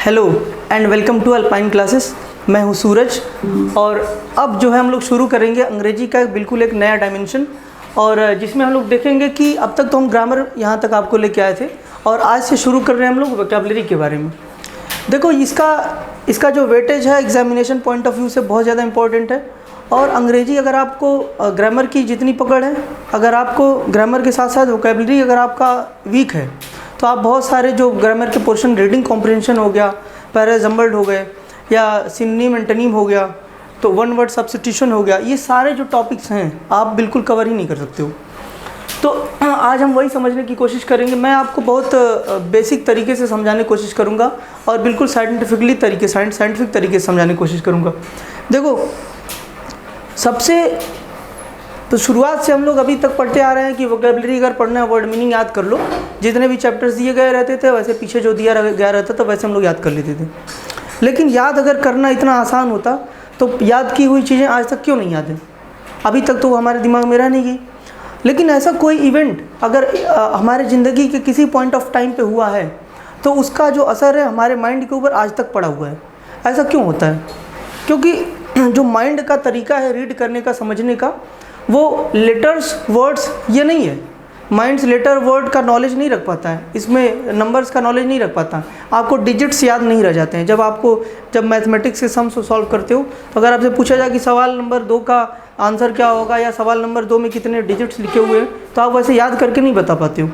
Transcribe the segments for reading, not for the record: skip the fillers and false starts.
Hello and welcome to Alpine classes. मैं हूं सूरज और अब जो है हम लोग शुरू करेंगे अंग्रेजी का बिल्कुल एक नया डायमेंशन, और जिसमें हम लोग देखेंगे कि अब तक तो हम ग्रामर यहाँ तक आपको लेके आए थे और आज से शुरू कर रहे हैं हम लोग वोकैबुलरी के बारे में। देखो इसका जो वेटेज है एग्जामिनेशन पॉइंट ऑफ व्यू से बहुत ज़्यादा इंपॉर्टेंट है। और अंग्रेजी अगर आपको ग्रामर की जितनी पकड़ है, अगर आपको ग्रामर के साथ साथ वोकैबुलरी अगर आपका वीक है तो आप बहुत सारे जो ग्रामर के पोर्शन, रीडिंग कॉम्प्रिहेंशन हो गया, पैराजम्बल्ड हो गए, या सिनोनिम एंटोनिम हो गया, तो वन वर्ड सब्स्टिट्यूशन हो गया, ये सारे जो टॉपिक्स हैं आप बिल्कुल कवर ही नहीं कर सकते हो। तो आज हम वही समझने की कोशिश करेंगे। मैं आपको बहुत बेसिक तरीके से समझाने की कोशिश करूँगा और बिल्कुल साइंटिफिक तरीके से समझाने की कोशिश करूँगा। देखो तो शुरुआत से हम लोग अभी तक पढ़ते आ रहे हैं कि वोकैबुलरी अगर पढ़ना है, वर्ड मीनिंग याद कर लो। जितने भी चैप्टर्स दिए गए रहते थे वैसे पीछे जो दिया गया रहता था वैसे हम लोग याद कर लेते थे। लेकिन याद अगर करना इतना आसान होता तो याद की हुई चीज़ें आज तक क्यों नहीं याद है? अभी तक तो हमारे दिमाग में रह नहीं गई। लेकिन ऐसा कोई इवेंट अगर हमारे ज़िंदगी के किसी पॉइंट ऑफ टाइम पे हुआ है तो उसका जो असर है हमारे माइंड के ऊपर आज तक पड़ा हुआ है। ऐसा क्यों होता है? क्योंकि जो माइंड का तरीका है रीड करने का, समझने का, वो लेटर्स वर्ड्स ये नहीं है। माइंड्स लेटर वर्ड का नॉलेज नहीं रख पाता है, इसमें नंबर्स का नॉलेज नहीं रख पाता। आपको डिजिट्स याद नहीं रह जाते हैं। जब मैथमेटिक्स के सम्स सॉल्व करते हो तो अगर आपसे पूछा जाए कि सवाल नंबर 2 का आंसर क्या होगा या सवाल नंबर 2 में कितने डिजिट्स लिखे हुए हैं तो आप वैसे याद करके नहीं बता पाते हो।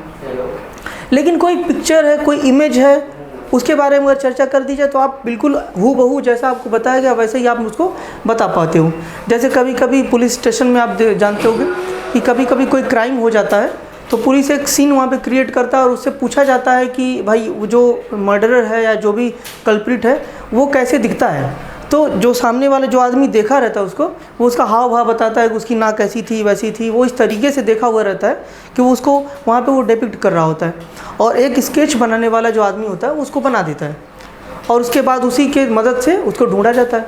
लेकिन कोई पिक्चर है, कोई इमेज है, उसके बारे में अगर चर्चा कर दी जाए तो आप बिल्कुल हूबहू जैसा आपको बताया गया वैसे ही आप उसको बता पाते हो। जैसे कभी कभी पुलिस स्टेशन में आप जानते होंगे कि कभी कभी कोई क्राइम हो जाता है तो पुलिस एक सीन वहाँ पे क्रिएट करता है और उससे पूछा जाता है कि भाई वो जो मर्डरर है या जो भी कल्प्रिट है वो कैसे दिखता है। तो जो सामने वाला जो आदमी देखा रहता है उसको, वो उसका हाव भाव बताता है कि उसकी नाक ऐसी थी वैसी थी, वो इस तरीके से देखा हुआ रहता है कि वो उसको वहाँ पे वो डिपिक्ट कर रहा होता है। और एक स्केच बनाने वाला जो आदमी होता है उसको बना देता है और उसके बाद उसी के मदद से उसको ढूंढा जाता है।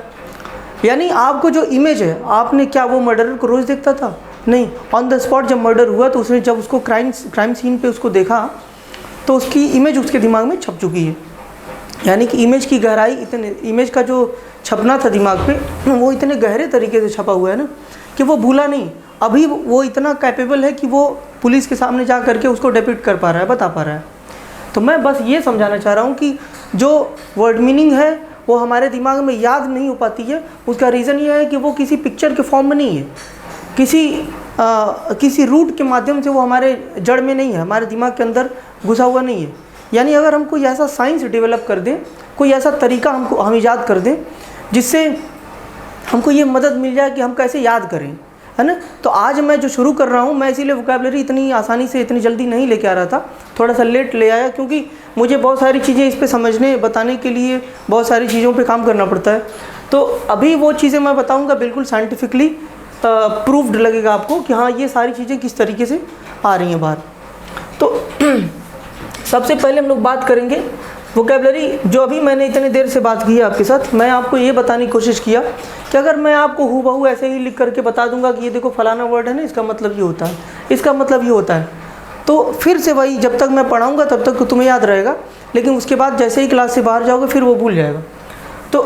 यानी आपको जो इमेज है, आपने क्या वो मर्डरर को रोज़ देखता था? नहीं। ऑन द स्पॉट जब मर्डर हुआ तो उसने जब उसको क्राइम सीन पे उसको देखा तो उसकी इमेज उसके दिमाग में छप चुकी है। यानी कि इमेज की गहराई, इमेज का जो छपना था दिमाग पे वो इतने गहरे तरीके से छपा हुआ है ना कि वो भूला नहीं। अभी वो इतना कैपेबल है कि वो पुलिस के सामने जा करके उसको डिपिक्ट कर पा रहा है, बता पा रहा है। तो मैं बस ये समझाना चाह रहा हूँ कि जो वर्ड मीनिंग है वो हमारे दिमाग में याद नहीं हो पाती है। उसका रीज़न ये है कि वो किसी पिक्चर के फॉर्म में नहीं है, किसी रूट के माध्यम से वो हमारे जड़ में नहीं है, हमारे दिमाग के अंदर घुसा हुआ नहीं है। यानी अगर हम कोई ऐसा साइंस डेवलप कर दें, कोई ऐसा तरीका हम ईजाद कर दें जिससे हमको ये मदद मिल जाए कि हम कैसे याद करें, है ना। तो आज मैं जो शुरू कर रहा हूँ, मैं इसीलिए वोकैबुलरी इतनी आसानी से इतनी जल्दी नहीं लेके आ रहा था, थोड़ा सा लेट ले आया क्योंकि मुझे बहुत सारी चीज़ें इस पे समझने बताने के लिए बहुत सारी चीज़ों पे काम करना पड़ता है। तो अभी वो चीज़ें मैं बताऊँगा बिल्कुल साइंटिफिकली प्रूव्ड लगेगा आपको कि हाँ ये सारी चीज़ें किस तरीके से आ रही हैं बाहर। तो सबसे पहले हम लोग बात करेंगे वोकैबुलरी। जो अभी मैंने इतनी देर से बात की है आपके साथ, मैं आपको ये बताने की कोशिश किया कि अगर मैं आपको हूबहू ऐसे ही लिख करके बता दूंगा कि ये देखो फलाना वर्ड है ना, इसका मतलब ये होता है, इसका मतलब ये होता है, तो फिर से वही जब तक मैं पढ़ाऊँगा तब तक तुम्हें याद रहेगा। लेकिन उसके बाद जैसे ही क्लास से बाहर जाओगे फिर वो भूल जाएगा। तो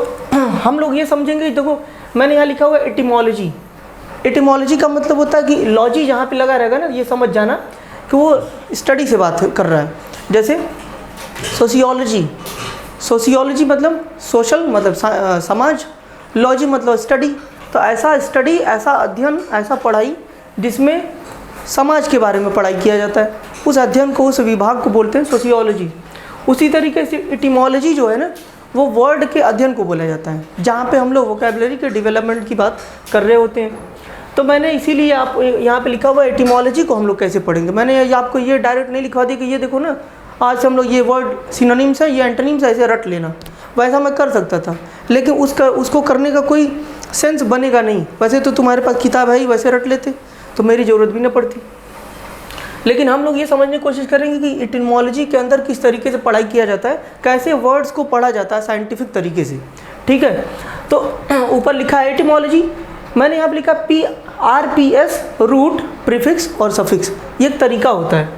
हम लोग ये समझेंगे, देखो मैंने यहाँ लिखा हुआ है एटिमोलॉजी। एटिमोलॉजी का मतलब होता है कि लॉजी जहाँ पे लगा रहेगा ना, ये समझ जाना कि वो स्टडी से बात कर रहा है। जैसे सोशियोलॉजी मतलब सोशल, मतलब समाज, लॉजी मतलब स्टडी। तो ऐसा स्टडी, ऐसा अध्ययन, ऐसा पढ़ाई जिसमें समाज के बारे में पढ़ाई किया जाता है, उस अध्ययन को, उस विभाग को बोलते हैं सोशियोलॉजी। उसी तरीके से एटिमोलॉजी जो है ना, वो वर्ड के अध्ययन को बोला जाता है, जहाँ पे हम लोग वोकैबुलरी के डेवलपमेंट की बात कर रहे होते हैं। तो मैंने इसीलिए आप यहाँ पे लिखा हुआ एटिमोलॉजी को हम लोग कैसे पढ़ेंगे। मैंने आपको ये डायरेक्ट नहीं लिखवा दिया कि ये देखो ना, आज से हम लोग ये वर्ड सिनोनिम्स है, ये एंटोनिम्स है, ऐसे रट लेना। वैसा मैं कर सकता था, लेकिन उसको करने का कोई सेंस बनेगा नहीं। वैसे तो तुम्हारे पास किताब है ही, वैसे रट लेते तो मेरी ज़रूरत भी न पड़ती। लेकिन हम लोग ये समझने की कोशिश करेंगे कि एटिमोलॉजी के अंदर किस तरीके से पढ़ाई किया जाता है, कैसे वर्ड्स को पढ़ा जाता है साइंटिफिक तरीके से। ठीक है, तो ऊपर लिखा है एटिमोलॉजी, मैंने यहाँ पर लिखा RPS, रूट, प्रीफिक्स और सफिक्स। ये एक तरीका होता है।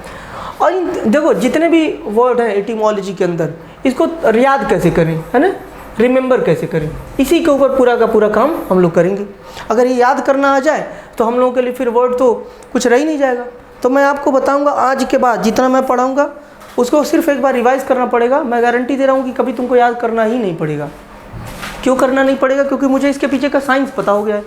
और देखो जितने भी वर्ड हैं एटिमोलॉजी के अंदर, इसको याद कैसे करें, है ना, रिमेंबर कैसे करें, इसी के ऊपर पूरा का पूरा काम हम लोग करेंगे। अगर ये याद करना आ जाए तो हम लोगों के लिए फिर वर्ड तो कुछ रह ही नहीं जाएगा। तो मैं आपको बताऊंगा आज के बाद जितना मैं पढ़ाऊंगा उसको सिर्फ एक बार रिवाइज़ करना पड़ेगा। मैं गारंटी दे रहा हूँ कि कभी तुमको याद करना ही नहीं पड़ेगा। क्यों करना नहीं पड़ेगा? क्योंकि मुझे इसके पीछे का साइंस पता हो गया है।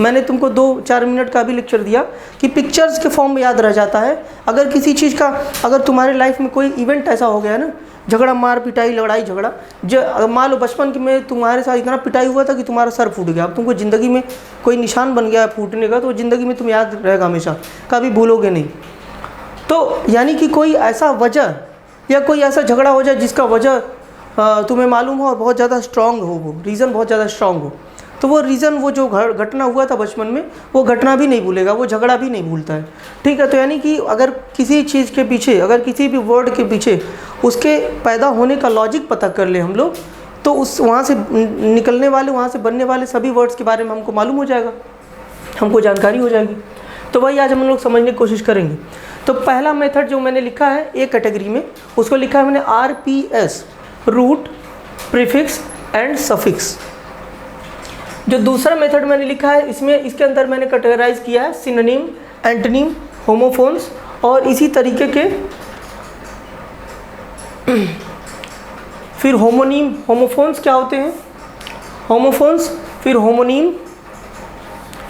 मैंने तुमको 2-4 मिनट का भी लेक्चर दिया कि पिक्चर्स के फॉर्म में याद रह जाता है। अगर किसी चीज़ का, अगर तुम्हारे लाइफ में कोई इवेंट ऐसा हो गया ना, झगड़ा, मार पिटाई, लड़ाई झगड़ा, जो मान लो बचपन में तुम्हारे साथ इतना पिटाई हुआ था कि तुम्हारा सर फूट गया, अब तुमको ज़िंदगी में कोई निशान बन गया है फूटने का, तो ज़िंदगी में तुम याद रहेगा हमेशा, कभी भूलोगे नहीं। तो यानी कि कोई ऐसा वजह या कोई ऐसा झगड़ा हो जाए जिसका वजह तुम्हें मालूम हो और बहुत ज़्यादा स्ट्रांग हो, वो रीज़न बहुत ज़्यादा स्ट्रांग हो, तो वो रीज़न, वो जो घटना हुआ था बचपन में, वो घटना भी नहीं भूलेगा, वो झगड़ा भी नहीं भूलता है। ठीक है, तो यानी कि अगर किसी चीज़ के पीछे, अगर किसी भी वर्ड के पीछे उसके पैदा होने का लॉजिक पता कर ले हम लोग, तो उस वहाँ से निकलने वाले, वहाँ से बनने वाले सभी वर्ड्स के बारे में हमको मालूम हो जाएगा, हमको जानकारी हो जाएगी। तो वही आज हम लोग समझने की कोशिश करेंगे। तो पहला मेथड जो मैंने लिखा है एक कैटेगरी में, उसको लिखा है मैंने RPS, root, prefix and suffix. जो दूसरा मेथड मैंने लिखा है इसमें, इसके अंदर मैंने कैटेगराइज किया है सिनोनिम, एंटोनिम, होमोफोन्स और इसी तरीके के फिर होमोनीम। होमोफोन्स क्या होते हैं? होमोफोन्स, फिर होमोनीम,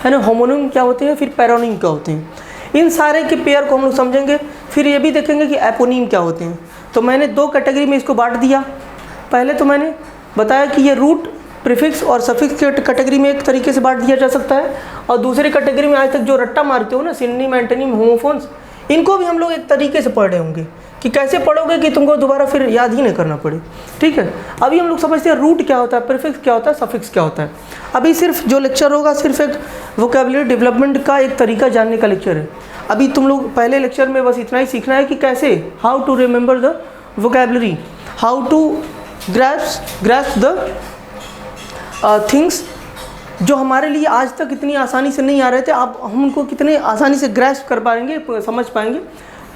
है ना, होमोनिम क्या होते हैं, फिर पैरोनिम क्या होते हैं। इन सारे के पेयर को हम लोग समझेंगे। फिर ये भी देखेंगे कि एपोनीम क्या होते हैं। तो मैंने 2 कैटेगरी में इसको बांट दिया। पहले तो मैंने बताया कि ये रूट, प्रीफिक्स और सफिक्स के कैटेगरी में एक तरीके से बांट दिया जा सकता है, और दूसरी कैटेगरी में आज तक जो रट्टा मारते हो ना, सिनोनिम, एंटोनिम, होमोफोन्स, इनको भी हम लोग एक तरीके से पढ़ रहे होंगे कि कैसे पढ़ोगे कि तुमको दोबारा फिर याद ही नहीं करना पड़े। ठीक है, अभी हम लोग समझते हैं रूट क्या होता है, प्रीफिक्स क्या होता है, सफिक्स क्या होता है। अभी सिर्फ जो लेक्चर होगा सिर्फ एक वोकैबुलरी डेवलपमेंट का एक तरीका जानने का लेक्चर है। अभी तुम लोग पहले लेक्चर में बस इतना ही सीखना है कि कैसे, how to remember the vocabulary, how to grasp the things जो हमारे लिए आज तक इतनी आसानी से नहीं आ रहे थे, आप हम उनको कितने आसानी से ग्रैस्प कर पाएंगे, समझ पाएंगे,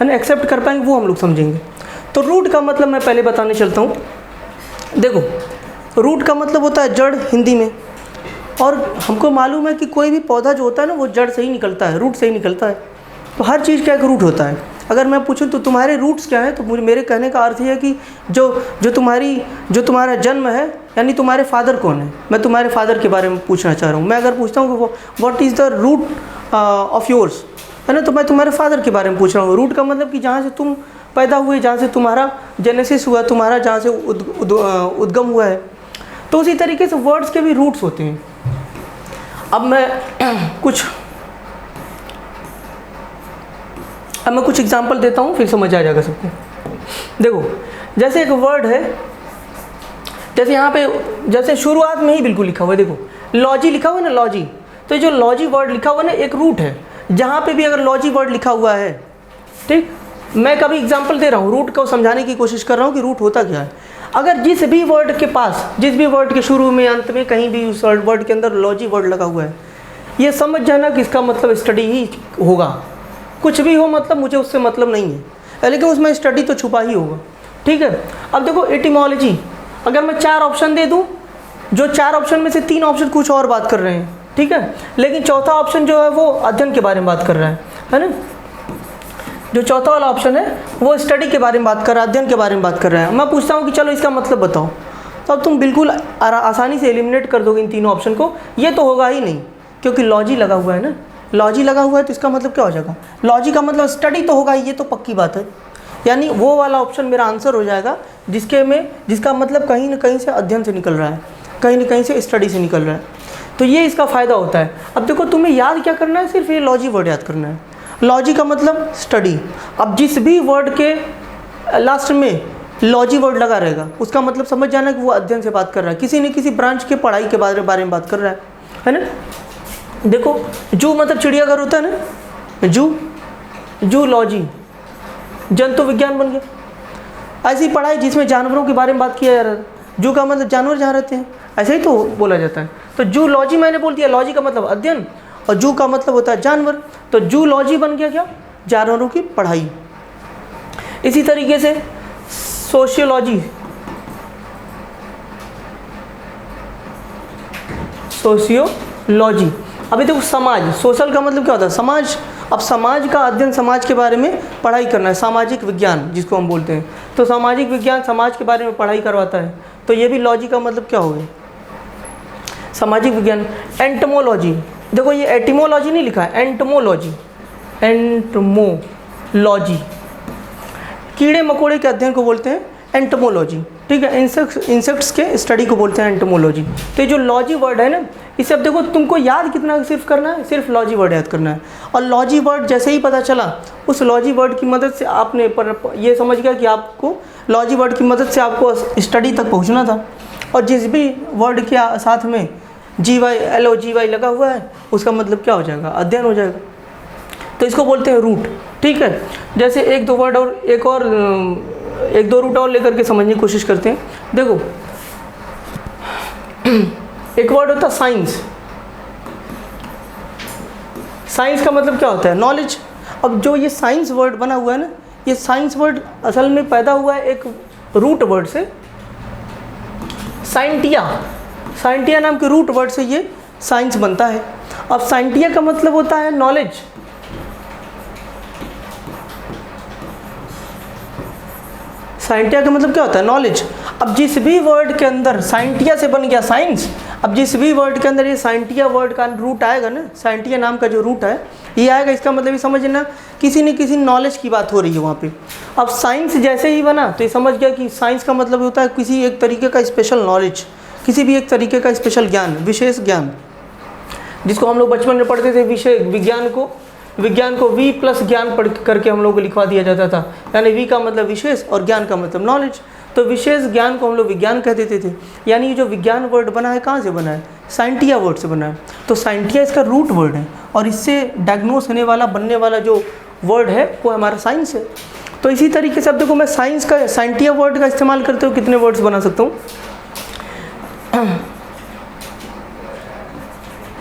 है ना, एक्सेप्ट कर पाएंगे, वो हम लोग समझेंगे। तो रूट का मतलब मैं पहले बताने चलता हूँ। देखो, रूट का मतलब होता है जड़ हिंदी में, और हमको मालूम है कि कोई भी पौधा जो होता है ना वो जड़ से ही निकलता है, रूट से ही निकलता है। तो हर चीज़ का एक रूट होता है। अगर मैं पूछूं तो तुम्हारे रूट्स क्या हैं, तो मेरे कहने का अर्थ है कि जो तुम्हारा जन्म है, यानी तुम्हारे फादर कौन है, मैं तुम्हारे फादर के बारे में पूछना चाह रहा हूँ। मैं अगर पूछता हूँ कि what is the root of yours, है ना, तो मैं तुम्हारे फादर के बारे में पूछ रहा हूँ। रूट का मतलब कि जहाँ से तुम पैदा हुए, जहाँ से तुम्हारा जेनेसिस हुआ, तुम्हारा जहाँ से उद्गम हुआ है। तो उसी तरीके से वर्ड्स के भी रूट्स होते हैं। अब मैं कुछ एग्जांपल देता हूँ, फिर समझ आ जाएगा सबको। देखो, जैसे एक वर्ड है, जैसे यहाँ पे, जैसे शुरुआत में ही बिल्कुल लिखा हुआ है, देखो लॉजी लिखा हुआ है ना, लॉजी। तो जो लॉजी वर्ड लिखा हुआ है ना, एक रूट है। जहाँ पे भी अगर लॉजी वर्ड लिखा हुआ है, ठीक, मैं कभी एग्जांपल दे रहा हूँ, रूट को समझाने की कोशिश कर रहा हूँ कि रूट होता क्या है। अगर जिस भी वर्ड के पास, जिस भी वर्ड के शुरू में, अंत में, कहीं भी उस वर्ड के अंदर लॉजी वर्ड लगा हुआ है, ये समझ जाना कि इसका मतलब स्टडी ही होगा। कुछ भी हो मतलब मुझे उससे मतलब नहीं है, लेकिन उसमें स्टडी तो छुपा ही होगा। ठीक है, अब देखो एटिमोलॉजी, अगर मैं 4 ऑप्शन दे दूं, जो 4 ऑप्शन में से 3 ऑप्शन कुछ और बात कर रहे हैं, ठीक है, लेकिन चौथा ऑप्शन जो है वो अध्ययन के बारे में बात कर रहा है ना। जो चौथा वाला ऑप्शन है वो स्टडी के बारे में बात कर रहा है, अध्ययन के बारे में बात कर रहा है। मैं पूछता हूँ कि चलो इसका मतलब बताओ, तो अब तुम बिल्कुल आसानी से एलिमिनेट कर दोगे इन तीनों ऑप्शन को। ये तो होगा ही नहीं, क्योंकि लॉजी लगा हुआ है ना, लॉजी लगा हुआ है, तो इसका मतलब क्या हो जाएगा, लॉजी का मतलब स्टडी तो होगा ही, ये तो पक्की बात है। यानी वो वाला ऑप्शन मेरा आंसर हो जाएगा जिसका मतलब कहीं ना कहीं से अध्ययन से निकल रहा है, कहीं ना कहीं से स्टडी से निकल रहा है। तो ये इसका फ़ायदा होता है। अब देखो, तुम्हें याद क्या करना है, सिर्फ ये लॉजी वर्ड याद करना है। लॉजी का मतलब स्टडी। अब जिस भी वर्ड के लास्ट में लॉजी वर्ड लगा रहेगा, उसका मतलब समझ जाना कि वो अध्ययन से बात कर रहा है, किसी न किसी ब्रांच के पढ़ाई के बारे में बात कर रहा है ना। देखो, जू मतलब चिड़ियाघर होता है ना, जू लॉजी, जंतु विज्ञान बन गया। ऐसी पढ़ाई जिसमें जानवरों के बारे में बात किया जा रहा है, जू का मतलब जानवर जहाँ रहते हैं, ऐसे ही तो बोला जाता है। तो जू लॉजी मैंने बोल दिया, लॉजी का मतलब अध्ययन और जू का मतलब होता है जानवर, तो जू लॉजी बन गया क्या, जानवरों की पढ़ाई। इसी तरीके से सोशियोलॉजी, सोशियोलॉजी। अभी देखो समाज, सोशल का मतलब क्या होता है? समाज। अब समाज का अध्ययन, समाज के बारे में पढ़ाई करना है, सामाजिक विज्ञान जिसको हम बोलते हैं। तो सामाजिक विज्ञान समाज के बारे में पढ़ाई करवाता है, तो ये भी लॉजी का मतलब क्या हो गया? सामाजिक विज्ञान। एंटमोलॉजी, देखो ये एटिमोलॉजी नहीं लिखा है, एंटमोलॉजी, एंटमोलॉजी। कीड़े मकोड़े के अध्ययन को बोलते हैं एंटमोलॉजी, ठीक है। इंसेक्ट्स के स्टडी को बोलते हैं एंटमोलॉजी। तो ये जो लॉजी वर्ड है ना, इसे अब देखो तुमको याद कितना सिर्फ करना है, सिर्फ लॉजी वर्ड याद करना है। और लॉजी वर्ड जैसे ही पता चला, उस लॉजी वर्ड की मदद से आपने ये समझ गया कि आपको लॉजी वर्ड की मदद से आपको स्टडी तक पहुंचना था। और जिस भी वर्ड के साथ में GY लगा हुआ है, उसका मतलब क्या हो जाएगा? अध्ययन हो जाएगा। तो इसको बोलते हैं रूट, ठीक है। जैसे एक दो वर्ड और एक दो रूट और लेकर के समझने की कोशिश करते हैं। देखो एक वर्ड होता है साइंस। साइंस का मतलब क्या होता है? नॉलेज। अब जो ये साइंस वर्ड बना हुआ है ना, ये साइंस वर्ड असल में पैदा हुआ है एक रूट वर्ड से, साइंटिया। साइंटिया नाम के रूट वर्ड से ये साइंस बनता है। अब साइंटिया का मतलब होता है नॉलेज। साइंटिया का मतलब क्या होता है? नॉलेज। अब जिस भी वर्ड के अंदर साइंटिया से बन गया साइंस, अब जिस भी वर्ड के अंदर ये साइंटिया वर्ड का रूट आएगा ना, साइंटिया नाम का जो रूट है ये आएगा, इसका मतलब ये समझना किसी न किसी नॉलेज की बात हो रही है वहाँ पे। अब साइंस जैसे ही बना तो ये समझ गया कि साइंस का मतलब होता है किसी एक तरीके का स्पेशल नॉलेज, किसी भी एक तरीके का स्पेशल ज्ञान, विशेष ज्ञान, जिसको हम लोग बचपन में पढ़ते थे। विज्ञान को V प्लस ज्ञान पढ़ करके हम लोग को लिखवा दिया जाता था, यानी V का मतलब विशेष और ज्ञान का मतलब नॉलेज। तो विशेष ज्ञान को हम लोग विज्ञान कह देते थे। यानी ये जो विज्ञान वर्ड बना है कहाँ से बना है? साइंटिया वर्ड से बना है। तो साइंटिया इसका रूट वर्ड है, और इससे डायग्नोस होने वाला, बनने वाला जो वर्ड है वो हमारा साइंस है। तो इसी तरीके से अब देखो मैं साइंस का, साइंटिया वर्ड का इस्तेमाल करते हुए कितने वर्ड्स बना सकता हूँ?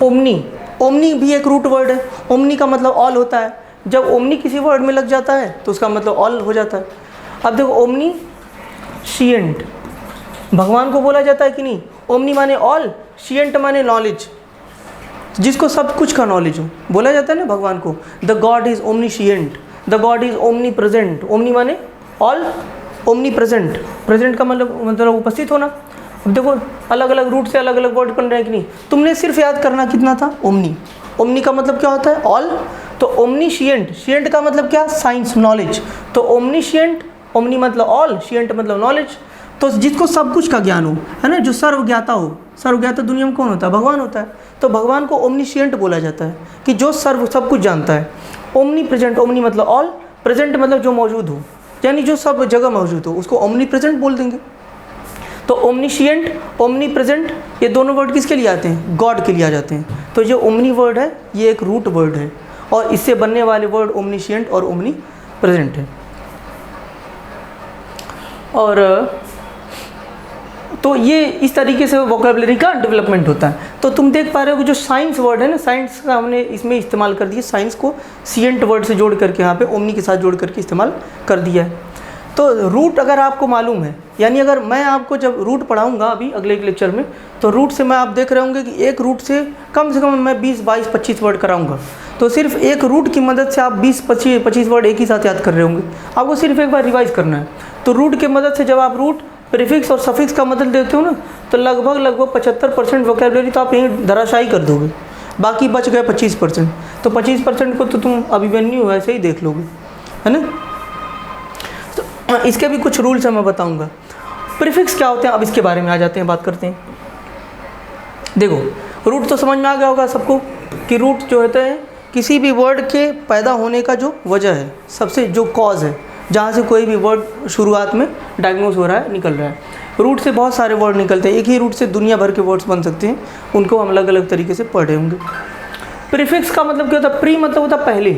ओमनी, ओमनी भी एक रूट वर्ड है। ओमनी का मतलब ऑल होता है। जब ओमनी किसी वर्ड में लग जाता है तो उसका मतलब ऑल हो जाता है। अब देखो ओमनीशिएंट, भगवान को बोला जाता है कि नहीं? ओमनी माने ऑल, शिएंट माने नॉलेज, जिसको सब कुछ का नॉलेज हो, बोला जाता है ना भगवान को। The God is omniscient, the God is omnipresent. Omni माने ऑल, ओमनी प्रेजेंट, प्रेजेंट का मतलब उपस्थित होना। अब देखो अलग अलग रूट से अलग अलग वर्ड बन रहे हैं कि नहीं? तुमने सिर्फ याद करना कितना था? ओमनी। ओमनी का मतलब क्या होता है? ऑल। तो ओमनीशिएंट, शिएंट का मतलब क्या? Science, knowledge. तो ओमनीशिएंट, ओमनी मतलब ऑल, शिएंट मतलब नॉलेज। तो जिसको सब कुछ का ज्ञान हो, है ना, जो सर्वज्ञाता हो। सर्वज्ञाता दुनिया में कौन होता है? भगवान होता है। तो भगवान को ओमनीशिएंट बोला जाता है कि जो सब कुछ जानता है। ओमनी प्रेजेंट, ओमनी मतलब ऑल, प्रेजेंट मतलब जो मौजूद हो, यानी जो सब जगह मौजूद हो, उसको ओमनी प्रेजेंट बोल देंगे। तो ओमनीशिएंट, ओमनी प्रेजेंट, ये दोनों वर्ड किसके लिए आते हैं? गॉड के लिए आ जाते हैं। तो जो ओमनी वर्ड है ये एक रूट वर्ड है, और इससे बनने वाले वर्ड ओमनीशिएंट और ओमनी प्रेजेंट है। और तो ये इस तरीके से वोकैबुलरी का डेवलपमेंट होता है। तो तुम देख पा रहे हो कि जो साइंस वर्ड है ना, साइंस का हमने इसमें इस्तेमाल कर दिया, साइंस को सिएंट वर्ड से जोड़ करके यहाँ पे ओमनी के साथ जोड़ करके इस्तेमाल कर दिया है। तो रूट अगर आपको मालूम है, यानी अगर मैं आपको जब रूट पढ़ाऊंगा अभी अगले एक लेक्चर में, तो रूट से मैं आप देख रहे होंगे कि एक रूट से कम मैं 20, 22, 25 वर्ड कराऊंगा। तो सिर्फ एक रूट की मदद से आप 20, 25 वर्ड एक ही साथ याद कर रहे होंगे। आपको सिर्फ एक बार रिवाइज करना है। तो रूट की मदद से जब आप रूट, प्रीफिक्स और सफिक्स का मतलब देते हो ना, तो लगभग 75% वोकैबुलरी तो आप यहीं धराशायी कर दोगे। बाकी बच गए 25%। तो 25% को तो तुम अभिमन्यु ऐसे ही देख लोगे, है ना। तो इसके भी कुछ रूल्स हैं, मैं बताऊंगा। प्रीफिक्स क्या होते हैं, अब इसके बारे में आ जाते हैं, बात करते हैं। देखो रूट तो समझ में आ गया होगा सबको कि रूट जो होते हैं किसी भी वर्ड के पैदा होने का जो वजह है, सबसे जो कॉज है, जहाँ से कोई भी वर्ड शुरुआत में डायग्नोज हो रहा है, निकल रहा है। रूट से बहुत सारे वर्ड निकलते हैं, एक ही रूट से दुनिया भर के वर्ड्स बन सकते हैं, उनको हम अलग अलग तरीके से पढ़े होंगे। प्रीफिक्स का मतलब क्या होता है? प्री मतलब होता है पहले,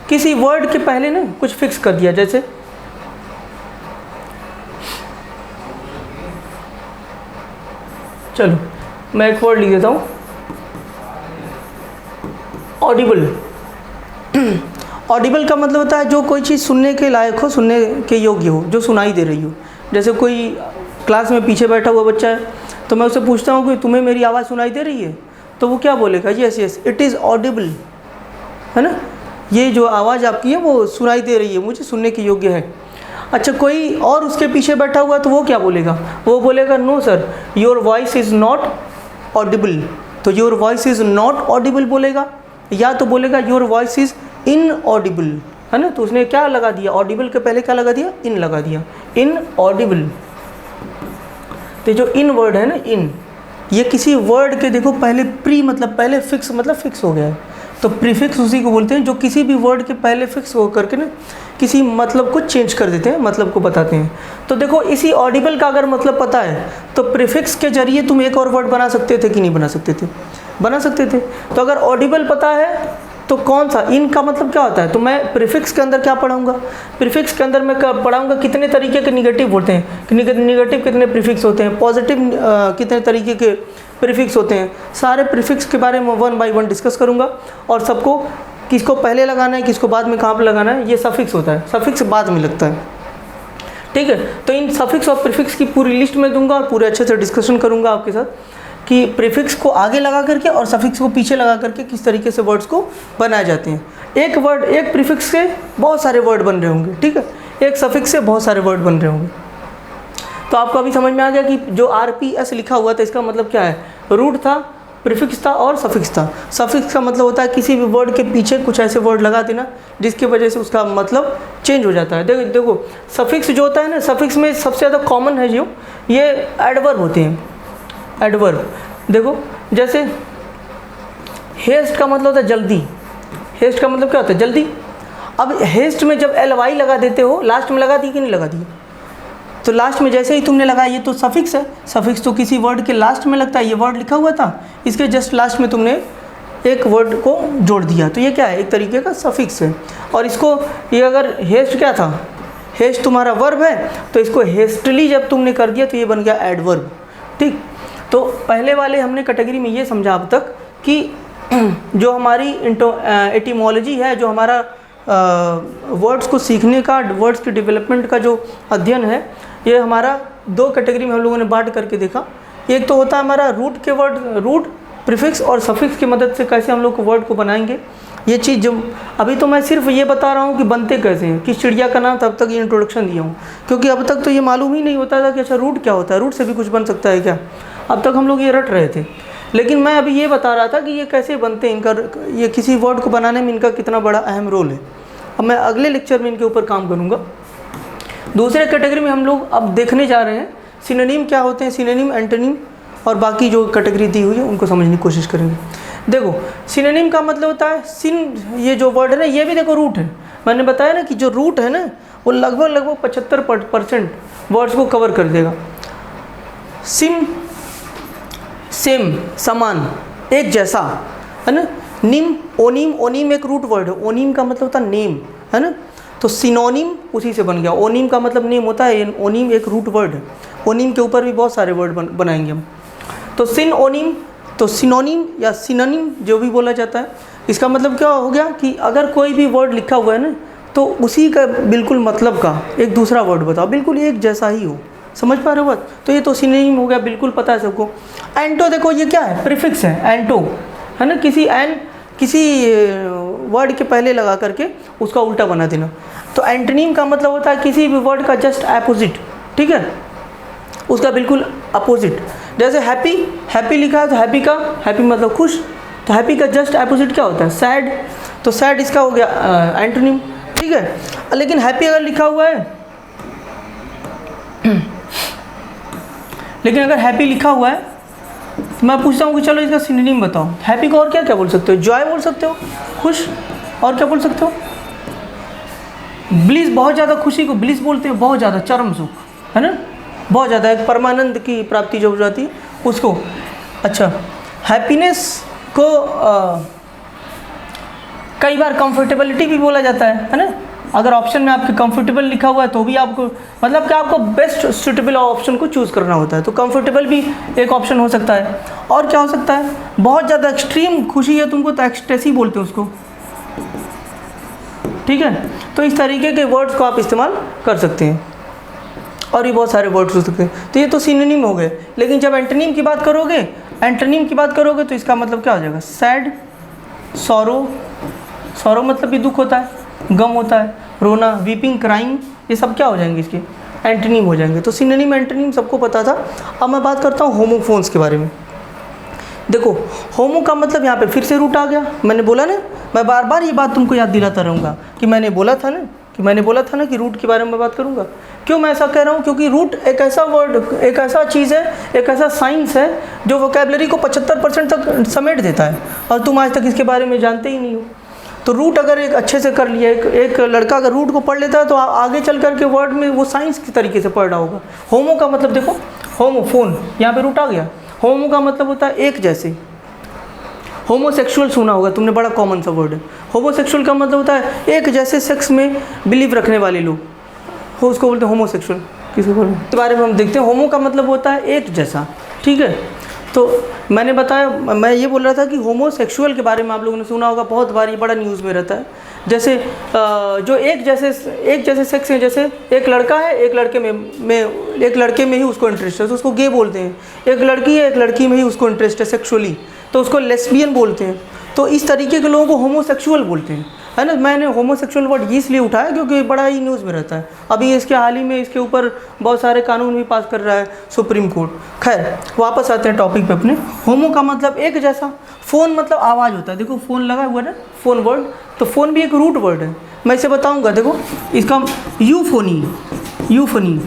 किसी वर्ड के पहले ना कुछ फिक्स कर दिया। जैसे चलो मैं एक वर्ड लिख देता हूँ, ऑडिबल। ऑडिबल का मतलब होता है जो कोई चीज़ सुनने के लायक हो, सुनने के योग्य हो, जो सुनाई दे रही हो। जैसे कोई क्लास में पीछे बैठा हुआ बच्चा है, तो मैं उससे पूछता हूँ कि तुम्हें मेरी आवाज़ सुनाई दे रही है, तो वो क्या बोलेगा? Yes yes it is Audible, है ना, ये जो आवाज़ आपकी है वो सुनाई दे रही है, मुझे सुनने के योग्य है। अच्छा, कोई और उसके पीछे बैठा हुआ है तो वो क्या बोलेगा? वो बोलेगा no sir your voice is not audible, तो your voice is not audible बोलेगा, या तो बोलेगा योर वॉइस इज़ इनऑडिबल, है ना। तो उसने क्या लगा दिया? ऑडिबल के पहले क्या लगा दिया? इन लगा दिया, इनऑडिबल। तो जो इन वर्ड है ना, इन, ये किसी वर्ड के देखो पहले प्री मतलब पहले फिक्स मतलब फिक्स हो गया है, तो प्रीफिक्स उसी को बोलते हैं जो किसी भी वर्ड के पहले फिक्स हो करके ना किसी मतलब को चेंज कर देते हैं, मतलब को बताते हैं। तो देखो इसी ऑडिबल का अगर मतलब पता है तो प्रीफिक्स के जरिए तुम एक और वर्ड बना सकते थे कि नहीं बना सकते थे? बना सकते थे। तो अगर ऑडिबल पता है तो कौन सा इन का मतलब क्या होता है, तो मैं प्रीफिक्स के अंदर क्या पढ़ाऊंगा? प्रीफिक्स के अंदर मैं पढ़ाऊंगा कितने तरीके के निगेटिव होते हैं, निगेटिव कितने प्रीफिक्स होते हैं, पॉजिटिव कितने तरीके के प्रीफिक्स होते हैं, सारे प्रीफिक्स के बारे में 1 बाय 1 डिस्कस करूंगा। और सबको किसको पहले लगाना है, किसको बाद में, कहाँ पर लगाना है, ये सफिक्स होता है, सफिक्स बाद में लगता है, ठीक है। तो इन सफिक्स और प्रीफिक्स की पूरी लिस्ट में दूंगा और पूरे अच्छे से डिस्कशन करूंगा आपके साथ कि प्रीफिक्स को आगे लगा करके और सफिक्स को पीछे लगा करके किस तरीके से वर्ड्स को बनाए जाते हैं। एक वर्ड, एक प्रीफिक्स से बहुत सारे वर्ड बन रहे होंगे, ठीक है, एक सफिक्स से बहुत सारे वर्ड बन रहे होंगे। तो आपको अभी समझ में आ गया कि जो RPS लिखा हुआ था इसका मतलब क्या है? रूट था, प्रीफिक्स था और सफिक्स था। सफिक्स का मतलब होता है किसी भी वर्ड के पीछे कुछ ऐसे वर्ड लगा देना जिसकी वजह से उसका मतलब चेंज हो जाता है। देखो सफिक्स जो होता है ना, सफिक्स में सबसे ज़्यादा कॉमन है जो ये एडवर्ब होते हैं। एडवर्ब देखो, जैसे हेस्ट का मतलब होता है जल्दी, हेस्ट का मतलब क्या होता है? जल्दी। अब हेस्ट में जब LY लगा देते हो, लास्ट में लगा दी कि नहीं लगा दी? तो लास्ट में जैसे ही तुमने लगाया, ये तो सफिक्स है, सफिक्स तो किसी वर्ड के लास्ट में लगता है। ये वर्ड लिखा हुआ था, इसके जस्ट लास्ट में तुमने एक वर्ड को जोड़ दिया, तो ये क्या है? एक तरीके का सफिक्स है। और इसको, ये अगर हेस्ट क्या था, हेस्ट तुम्हारा वर्ब है, तो इसको हेस्टली जब तुमने कर दिया तो ये बन गया एडवर्ब, ठीक। तो पहले वाले हमने कैटेगरी में ये समझा अब तक कि जो हमारी एटिमोलॉजी है, जो हमारा वर्ड्स को सीखने का, वर्ड्स के डेवलपमेंट का जो अध्ययन है, ये हमारा 2 कैटेगरी में हम लोगों ने बांट करके देखा। एक तो होता है हमारा रूट के वर्ड, रूट, प्रीफिक्स और सफिक्स की मदद से कैसे हम लोग को वर्ड को बनाएंगे। ये चीज़ जो अभी तो मैं सिर्फ ये बता रहा हूँ कि बनते कैसे हैं, किस चिड़िया का नाम, तब तक ये इंट्रोडक्शन दिया हूँ, क्योंकि अब तक तो ये मालूम ही नहीं होता था कि अच्छा रूट क्या होता है, रूट से भी कुछ बन सकता है क्या। अब तक हम लोग ये रट रहे थे, लेकिन मैं अभी ये बता रहा था कि ये कैसे बनते हैं, इनका, ये किसी वर्ड को बनाने में इनका कितना बड़ा अहम रोल है। अब मैं अगले लेक्चर में इनके ऊपर काम करूँगा। दूसरे कैटेगरी में हम लोग अब देखने जा रहे हैं सिनोनिम क्या होते हैं, सिनोनिम, एंटोनिम और बाकी जो कैटेगरी दी हुई है उनको समझने की कोशिश करेंगे। देखो सिनोनिम का मतलब होता है सिन, ये जो वर्ड है ना, ये भी देखो रूट है। मैंने बताया ना कि जो रूट है ना वो लगभग 75% वर्ड्स को कवर कर देगा। सिम, सेम, समान, एक जैसा, है ना। निम, ओनिम, ओनिम एक रूट वर्ड है, ओनिम का मतलब होता है नेम, है ना। तो सिनोनिम उसी से बन गया, ओनिम का मतलब नेम होता है, ओनिम एक रूट वर्ड है। ओनिम के ऊपर भी बहुत सारे वर्ड बनाएंगे हम। तो सिन, ओनिम, तो सिनोनिम या सिनोनिम जो भी बोला जाता है, इसका मतलब क्या हो गया कि अगर कोई भी वर्ड लिखा हुआ है ना, तो उसी का बिल्कुल मतलब का एक दूसरा वर्ड बताओ, बिल्कुल एक जैसा ही हो। समझ पा रहे हो बात? तो ये तो सिनोनिम हो गया, बिल्कुल पता है सबको। एंटो देखो ये क्या है? प्रीफिक्स है, एंटो, है ना। किसी वर्ड के पहले लगा करके उसका उल्टा बना देना। तो एंटोनिम का मतलब होता है किसी भी वर्ड का जस्ट अपोजिट, ठीक है, उसका बिल्कुल अपोजिट। जैसे हैप्पी, हैप्पी लिखा है तो हैप्पी का, हैप्पी मतलब खुश, तो हैप्पी का जस्ट अपोजिट क्या होता है? सैड। तो सैड इसका हो गया एंटोनिम, ठीक है। लेकिन हैप्पी अगर लिखा हुआ है, लेकिन अगर हैप्पी लिखा हुआ है तो मैं पूछता हूँ कि चलो इसका सिनोनिम बताओ। हैप्पी को और क्या क्या बोल सकते हो? जॉय बोल सकते हो, खुश, और क्या बोल सकते हो? ब्लिस, बहुत ज़्यादा खुशी को ब्लिस बोलते हैं, बहुत ज़्यादा, चरम सुख, है ना, बहुत ज़्यादा, एक परमानंद की प्राप्ति जो हो जाती है उसको। अच्छा, हैप्पीनेस को कई बार कंफर्टेबिलिटी भी बोला जाता है ना। अगर ऑप्शन में आपके कंफर्टेबल लिखा हुआ है तो भी आपको, मतलब कि आपको बेस्ट सूटेबल ऑप्शन को चूज़ करना होता है। तो कंफर्टेबल भी एक ऑप्शन हो सकता है। और क्या हो सकता है? बहुत ज़्यादा एक्सट्रीम खुशी है तुमको तो एक्सटेसी बोलते हैं उसको, ठीक है। तो इस तरीके के वर्ड्स को आप इस्तेमाल कर सकते हैं। और ये बहुत सारे वर्ड्स हो सकते हैं। तो ये तो सिनोनिम हो गए। लेकिन जब एंटोनिम की बात करोगे तो इसका मतलब क्या हो जाएगा? सैड, सॉरो मतलब भी दुख होता है, गम होता है, रोना, वीपिंग, क्राइंग, ये सब क्या हो जाएंगे? इसके एंटोनिम हो जाएंगे। तो सिनोनिम एंटोनिम सबको पता था। अब मैं बात करता हूँ होमोफोन्स के बारे में। देखो होमो का मतलब यहाँ पे फिर से रूट आ गया। मैंने बोला ना, मैं बार बार ये बात तुमको याद दिलाता रहूँगा कि मैंने बोला था ना कि रूट के बारे में बात करूँगा। क्यों मैं ऐसा कह रहा हूँ? क्योंकि रूट एक ऐसा वर्ड, एक ऐसा चीज़ है, एक ऐसा साइंस है जो वोकैबलरी को 75% तक समेट देता है, और तुम आज तक इसके बारे में जानते ही नहीं हो। तो रूट अगर एक अच्छे से कर लिया, एक लड़का अगर रूट को पढ़ लेता है तो आगे चल कर के वर्ड में वो साइंस की तरीके से पढ़ रहा होगा। होमो का मतलब देखो, होमोफोन, यहाँ पे रूट आ गया। होमो का मतलब होता है एक जैसे। होमोसेक्सुअल सुना होगा तुमने, बड़ा कॉमन सा वर्ड है। होमोसेक्सुअल का मतलब होता है एक जैसे सेक्स में बिलीव रखने वाले लोग हो, उसको बोलते हैं होमोसेक्सुअल। किसको बोलते हैं? इसके बारे में हम देखते हैं। होमो का मतलब होता है एक जैसा, ठीक है। तो मैंने बताया, मैं ये बोल रहा था कि होमोसेक्सुअल के बारे में आप लोगों ने सुना होगा बहुत बार, ये बड़ा न्यूज़ में रहता है। जैसे जो एक जैसे सेक्स है, जैसे एक लड़का है, एक लड़के में ही उसको इंटरेस्ट है तो उसको गे बोलते हैं। एक लड़की है, एक लड़की में ही उसको इंटरेस्ट है सेक्सुअली तो उसको लेस्बियन बोलते हैं। तो इस तरीके के लोगों को होमोसेक्सुअल बोलते हैं, है ना। मैंने होमोसेक्सुअल वर्ड इसलिए उठाया क्योंकि बड़ा ही न्यूज़ में रहता है। अभी इसके हाल ही में इसके ऊपर बहुत सारे कानून भी पास कर रहा है सुप्रीम कोर्ट। खैर वापस आते हैं टॉपिक पे अपने। होमो का मतलब एक जैसा। फ़ोन मतलब आवाज़ होता है। देखो फ़ोन लगा हुआ है ना, फ़ोन वर्ड, तो फ़ोन भी एक रूट वर्ड है। मैं इसे बताऊँगा। देखो इसका यूफोनी।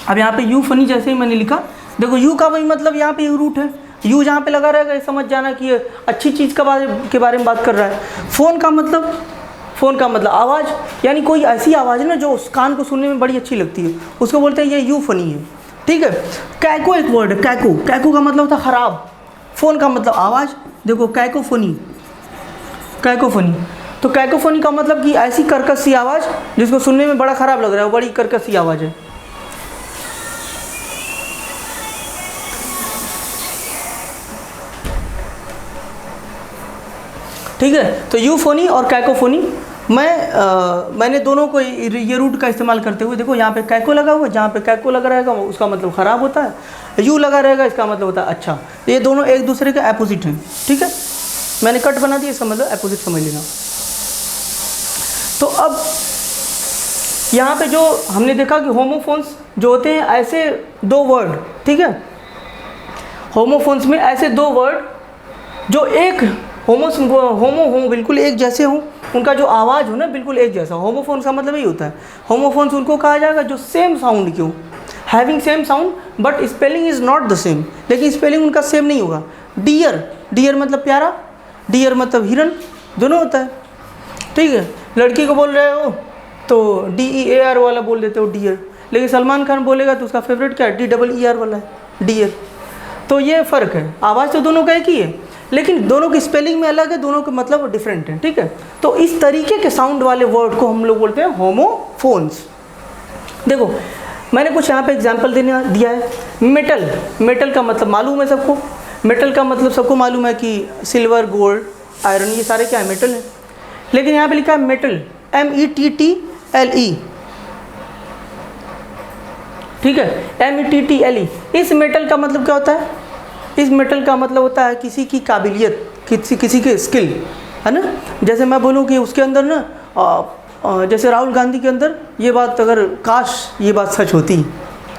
अब यहाँ पे यूफोनी जैसे ही मैंने लिखा, देखो यू का वही मतलब यहाँ पे रूट है। यू जहाँ पे लगा रहेगा ये समझ जाना कि ये अच्छी चीज़ के बारे में बात कर रहा है। फ़ोन का मतलब आवाज़, यानी कोई ऐसी आवाज़ है ना जो उस कान को सुनने में बड़ी अच्छी लगती है, उसको बोलते हैं ये यूफोनी है, ठीक है। कैको एक वर्ड है, कैको का मतलब होता है ख़राब। फ़ोन का मतलब आवाज़। देखो कैकोफोनी। तो कैकोफोनी का मतलब कि ऐसी कर्कश सी आवाज़ जिसको सुनने में बड़ा ख़राब लग रहा है, बड़ी कर्कश सी आवाज़ है। ठीक है। तो यूफोनी और कैकोफोनी, मैंने दोनों को ये रूट का इस्तेमाल करते हुए, देखो यहाँ पे कैको लगा हुआ है, जहाँ पे कैको लगा रहेगा उसका मतलब ख़राब होता है, यू लगा रहेगा इसका मतलब होता है अच्छा। ये दोनों एक दूसरे के अपोजिट हैं, ठीक है। मैंने कट बना दिया, इसका मतलब अपोजिट समझ लेना। तो अब यहाँ पे जो हमने देखा कि होमोफोन्स जो होते हैं ऐसे दो वर्ड, ठीक है। होमोफोन्स में ऐसे दो वर्ड जो एक होमो बिल्कुल एक जैसे हों, उनका जो आवाज़ हो ना बिल्कुल एक जैसा। होमोफोन्स का मतलब यही होता है। होमोफोन्स उनको कहा जाएगा जो सेम साउंड क्यों, having same sound but spelling is not the same, लेकिन स्पेलिंग उनका सेम नहीं होगा। डियर मतलब प्यारा, डियर मतलब हिरन, दोनों होता है, ठीक है। लड़की को बोल रहे हो तो DEAR वाला बोल देते हो डियर, लेकिन सलमान खान बोलेगा तो उसका फेवरेट क्या है? DEER वाला है, डियर। तो ये फ़र्क है। आवाज़ तो दोनों का एक ही है, लेकिन दोनों की स्पेलिंग में अलग है, दोनों के मतलब डिफरेंट है, ठीक है। तो इस तरीके के साउंड वाले वर्ड को हम लोग बोलते हैं होमोफोन्स। देखो मैंने कुछ यहाँ पे एग्जांपल दिया है। मेटल का मतलब मालूम है सबको। मेटल का मतलब सबको मालूम है कि सिल्वर, गोल्ड, आयरन, ये सारे क्या है? मेटल है। लेकिन यहाँ पे लिखा है मेटल, METTLE, ठीक है, METTLE। इस मेटल का मतलब क्या होता है? इस मेटल का मतलब होता है किसी की काबिलियत, किसी के स्किल, है ना। जैसे मैं बोलूँ कि उसके अंदर ना जैसे राहुल गांधी के अंदर ये बात, अगर काश ये बात सच होती,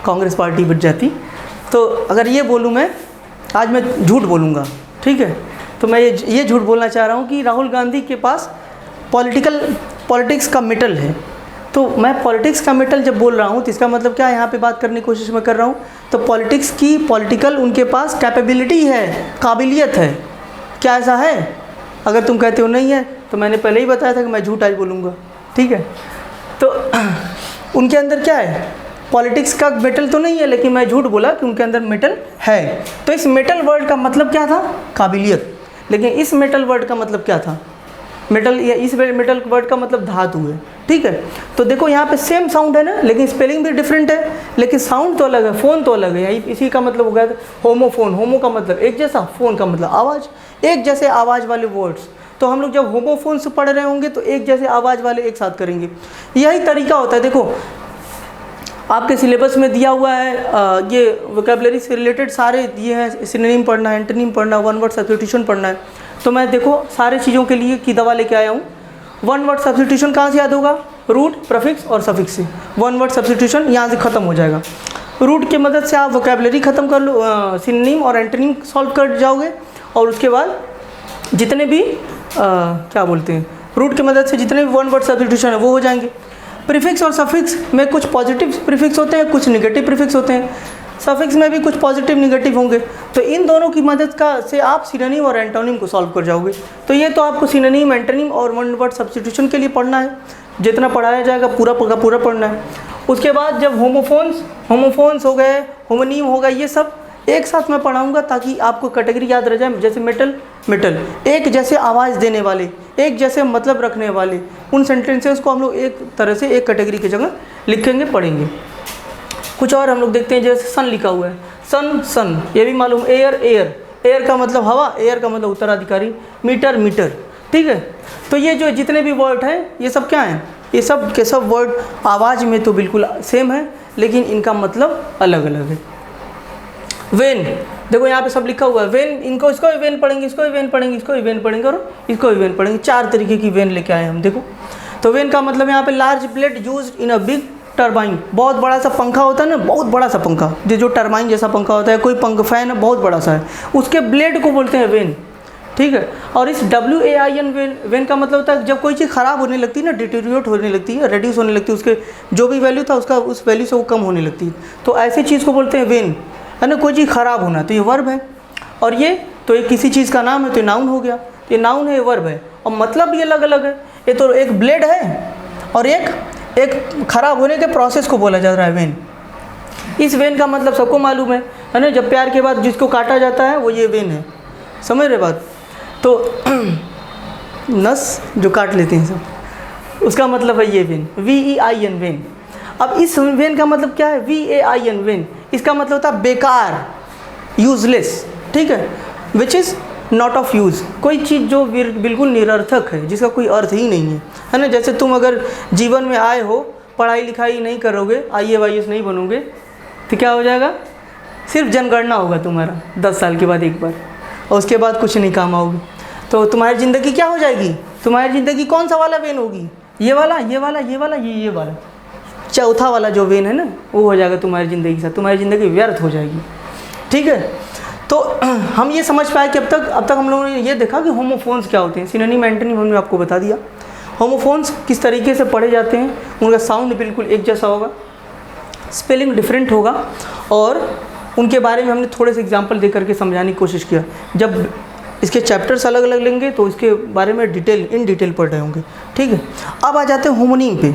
कांग्रेस पार्टी बच जाती, तो अगर ये बोलूँ मैं, आज मैं झूठ बोलूँगा, ठीक है। तो मैं ये झूठ बोलना चाह रहा हूँ कि राहुल गांधी के पास पॉलिटिक्स का मेटल है। तो मैं पॉलिटिक्स का मेटल जब बोल रहा हूँ तो इसका मतलब क्या है? यहाँ पे बात करने की कोशिश मैं कर रहा हूँ तो पॉलिटिकल उनके पास कैपेबिलिटी है, काबिलियत है। क्या ऐसा है? अगर तुम कहते हो नहीं है तो मैंने पहले ही बताया था कि मैं झूठ आज बोलूँगा, ठीक है। तो उनके अंदर क्या है? पॉलिटिक्स का मेटल तो नहीं है, लेकिन मैं झूठ बोला कि उनके अंदर मेटल है। तो इस मेटल वर्ड का मतलब क्या था? काबिलियत। लेकिन इस मेटल वर्ड का मतलब क्या था? इस मेटल वर्ड का मतलब धातु है, ठीक है। तो देखो यहाँ पे सेम साउंड है ना, लेकिन स्पेलिंग भी डिफरेंट है, लेकिन साउंड तो अलग है, फ़ोन तो अलग है। यही इसी का मतलब हो गया होमोफोन। होमो का मतलब एक जैसा, फ़ोन का मतलब आवाज़, एक जैसे आवाज़ वाले वर्ड्स। तो हम लोग जब होमोफोन से पढ़ रहे होंगे तो एक जैसे आवाज़ वाले एक साथ करेंगे, यही तरीका होता है। देखो आपके सिलेबस में दिया हुआ है ये वोकैबुलरी से रिलेटेड सारे दिए हैं, सिनोनिम पढ़ना है, एंटोनिम पढ़ना है, वन वर्ड सब्स्टिट्यूशन पढ़ना है। तो मैं देखो सारे चीज़ों के लिए की दवा लेके आया हूँ। वन वर्ड सब्स्टिट्यूशन कहाँ से याद होगा? रूट, प्रीफिक्स और सफिक्स से। वन वर्ड सब्स्टिट्यूशन यहाँ से ख़त्म हो जाएगा। रूट की मदद से आप वोकैबुलरी ख़त्म कर लो, सिनोनिम और एंटोनिम सॉल्व कर जाओगे, और उसके बाद जितने भी क्या बोलते हैं, रूट की मदद से जितने भी वन वर्ड सब्स्टिट्यूशन है वो हो जाएंगे। प्रीफिक्स और सफिक्स में कुछ पॉजिटिव प्रीफिक्स होते हैं, कुछ नेगेटिव प्रीफिक्स होते हैं। सफिक्स में भी कुछ पॉजिटिव निगेटिव होंगे। तो इन दोनों की मदद से आप सिनोनिम और एंटोनिम को सॉल्व कर जाओगे। तो ये तो आपको सिनोनिम, एंटोनिम और वन वर्ड सब्स्टिट्यूशन के लिए पढ़ना है। जितना पढ़ाया जाएगा पूरा पूरा पढ़ना है। उसके बाद जब होमोफोन्स हो गए, होमोनीम हो गए, ये सब एक साथ मैं पढ़ाऊँगा ताकि आपको कैटेगरी याद रह जाए। जैसे मेटल, एक जैसे आवाज़ देने वाले, एक जैसे मतलब रखने वाले, उन सेंटेंसेस को हम लोग एक तरह से एक कैटेगरी की जगह लिखेंगे, पढ़ेंगे। कुछ और हम लोग देखते हैं, जैसे सन लिखा हुआ है, सन, ये भी मालूम। एयर का मतलब हवा, एयर का मतलब उत्तराधिकारी। मीटर, ठीक है। तो ये जो जितने भी वर्ड हैं ये सब क्या हैं? ये सब के सब वर्ड आवाज़ में तो बिल्कुल सेम है, लेकिन इनका मतलब अलग अलग है। वेन, देखो यहाँ पे सब लिखा हुआ है। वेन, इनको इसको भी वेन पढ़ेंगे, इसको भी वेन पढ़ेंगे, इसको भी वेन पढ़ेंगे और इसको भी वेन पढ़ेंगे। 4 तरीके की वेन लेके आए हम। देखो, तो वेन का मतलब यहाँ पे large blade used in a big turbine. बहुत बड़ा सा पंखा होता है ना, बहुत बड़ा सा पंखा, जो टरबाइन जैसा पंखा होता है, कोई फैन है बहुत बड़ा सा है, उसके ब्लेड को बोलते हैं वेन, ठीक है। और इस WAIN वेन का मतलब होता है जब कोई चीज़ ख़राब होने लगती है ना, डिटेरियोरेट होने लगती है, रेड्यूस होने लगती है, उसके जो भी वैल्यू था उसका उस वैल्यू से वो कम होने लगती है, तो ऐसी चीज़ को बोलते हैं वेन, है ना। कोई चीज़ ख़राब होना, तो ये वर्ब है। और ये तो एक किसी चीज़ का नाम है, तो ये नाउन हो गया। ये नाउन है, ये वर्ब है, और मतलब भी अलग अलग है। ये तो एक ब्लेड है और एक ख़राब होने के प्रोसेस को बोला जा रहा है वेन। इस वेन का मतलब सबको मालूम है ना। जब प्यार के बाद जिसको काटा जाता है वो ये वेन है, समझ रहे बात? तो नस जो काट लेते हैं सब, उसका मतलब है ये वेन, VEIN वेन। अब इस वेन का मतलब क्या है? VAIN वेन, इसका मतलब होता है बेकार, यूजलेस, ठीक है। Which is not of use, कोई चीज़ जो बिल्कुल निरर्थक है, जिसका कोई अर्थ ही नहीं है ना। जैसे तुम अगर जीवन में आए हो, पढ़ाई लिखाई नहीं करोगे, IAS नहीं बनोगे, तो क्या हो जाएगा? सिर्फ जनगणना होगा तुम्हारा 10 साल के बाद एक बार, और उसके बाद कुछ नहीं काम आओगे। तो तुम्हारी ज़िंदगी क्या हो जाएगी? तुम्हारी ज़िंदगी कौन सा वाला वेन होगी? ये वाला, ये वाला, ये वाला, ये वाला, चौथा वाला जो वेन है ना, वो हो जाएगा तुम्हारी ज़िंदगी के साथ। तुम्हारी ज़िंदगी व्यर्थ हो जाएगी, ठीक है। तो हम ये समझ पाए कि अब तक हम लोगों ने ये देखा कि होमोफोन्स क्या होते हैं। सिनोनिम, एंटोनिम हमने आपको बता दिया। होमोफोन्स किस तरीके से पढ़े जाते हैं, उनका साउंड बिल्कुल एक जैसा होगा, स्पेलिंग डिफरेंट होगा, और उनके बारे में हमने थोड़े से एग्जांपल दे करके समझाने की कोशिश किया। जब इसके चैप्टर्स अलग अलग लेंगे तो इसके बारे में इन डिटेल पढ़ रहे होंगे, ठीक है। अब आ जाते हैं होमोनीम पे।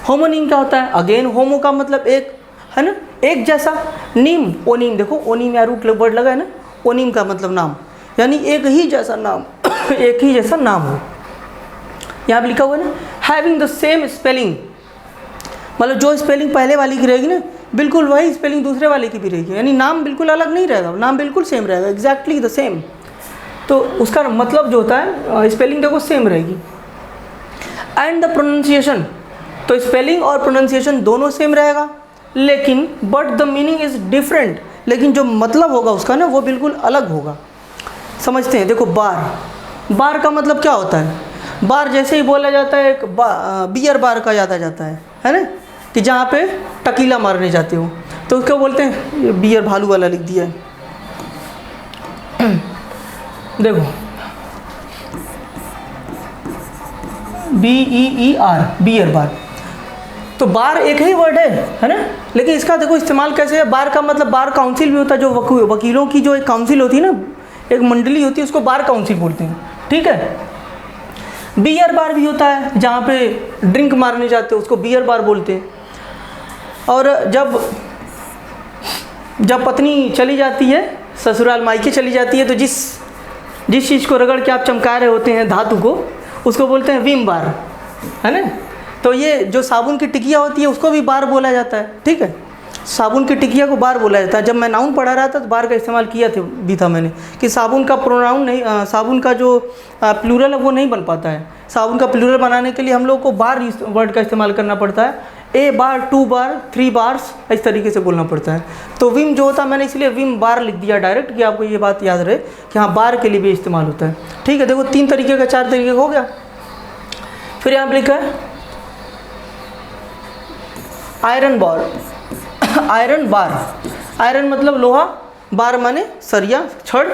होमोनीम क्या होता है? अगेन होमो का मतलब एक, है ना, एक जैसा। नीम, ओनीम, देखो ओनीम या रूट वर्ड लगा है ना, ओनीम का मतलब नाम, यानी एक ही जैसा नाम एक ही जैसा नाम हो। यहाँ पर लिखा हुआ है ना, हैविंग द सेम स्पेलिंग, मतलब जो स्पेलिंग पहले वाली की रहेगी ना, बिल्कुल वही स्पेलिंग दूसरे वाले की भी रहेगी, यानी नाम बिल्कुल अलग नहीं रहेगा, नाम बिल्कुल सेम रहेगा, एग्जैक्टली द सेम। तो उसका मतलब जो होता है, स्पेलिंग देखो सेम रहेगी। एंड द प्रोनाउंसिएशन, तो स्पेलिंग और प्रोनाउंसिएशन दोनों सेम रहेगा, लेकिन but the meaning is different, लेकिन जो मतलब होगा उसका ना वो बिल्कुल अलग होगा। समझते हैं? देखो बार का मतलब क्या होता है? बार जैसे ही बोला जाता है, एक बियर बार का याद आ जाता है ना, कि जहाँ पे टकीला मारने जाते हो, तो उसको बोलते हैं, ये बियर भालू वाला लिख दिया है। देखो BEER, बियर बार, तो बार एक ही वर्ड है ना, लेकिन इसका देखो इस्तेमाल कैसे है। बार का मतलब बार काउंसिल भी होता है, जो वकीलों की जो एक काउंसिल होती है ना, एक मंडली होती है, उसको बार काउंसिल बोलते हैं, ठीक है। बियर बार भी होता है, जहाँ पे ड्रिंक मारने जाते हैं उसको बियर बार बोलते हैं। और जब पत्नी चली जाती है ससुराल, मायके चली जाती है, तो जिस चीज़ को रगड़ के आप चमका रहे होते हैं धातु को, उसको बोलते हैं विम बार, है ना। तो ये जो साबुन की टिकिया होती है उसको भी बार बोला जाता है, ठीक है। साबुन की टिकिया को बार बोला जाता है। जब मैं नाउन पढ़ा रहा था तो बार का इस्तेमाल किया था मैंने, कि साबुन का प्रोनाउन नहीं, साबुन का जो प्लूरल है वो नहीं बन पाता है। साबुन का प्लूरल बनाने के लिए हम लोग को बार वर्ड का इस्तेमाल करना पड़ता है। ए बार, 2 बार, 3 बार्स, इस तरीके से बोलना पड़ता है। तो विम जो होता है, मैंने इसलिए विम बार लिख दिया डायरेक्ट कि आपको ये बात याद रहे कि हाँ बार के लिए भी इस्तेमाल होता है। ठीक है, देखो 3 तरीके का, 4 तरीके का हो गया। फिर यहाँ पर लिखा है iron bar. Iron bar, iron मतलब लोहा, बार माने सरिया, छड़।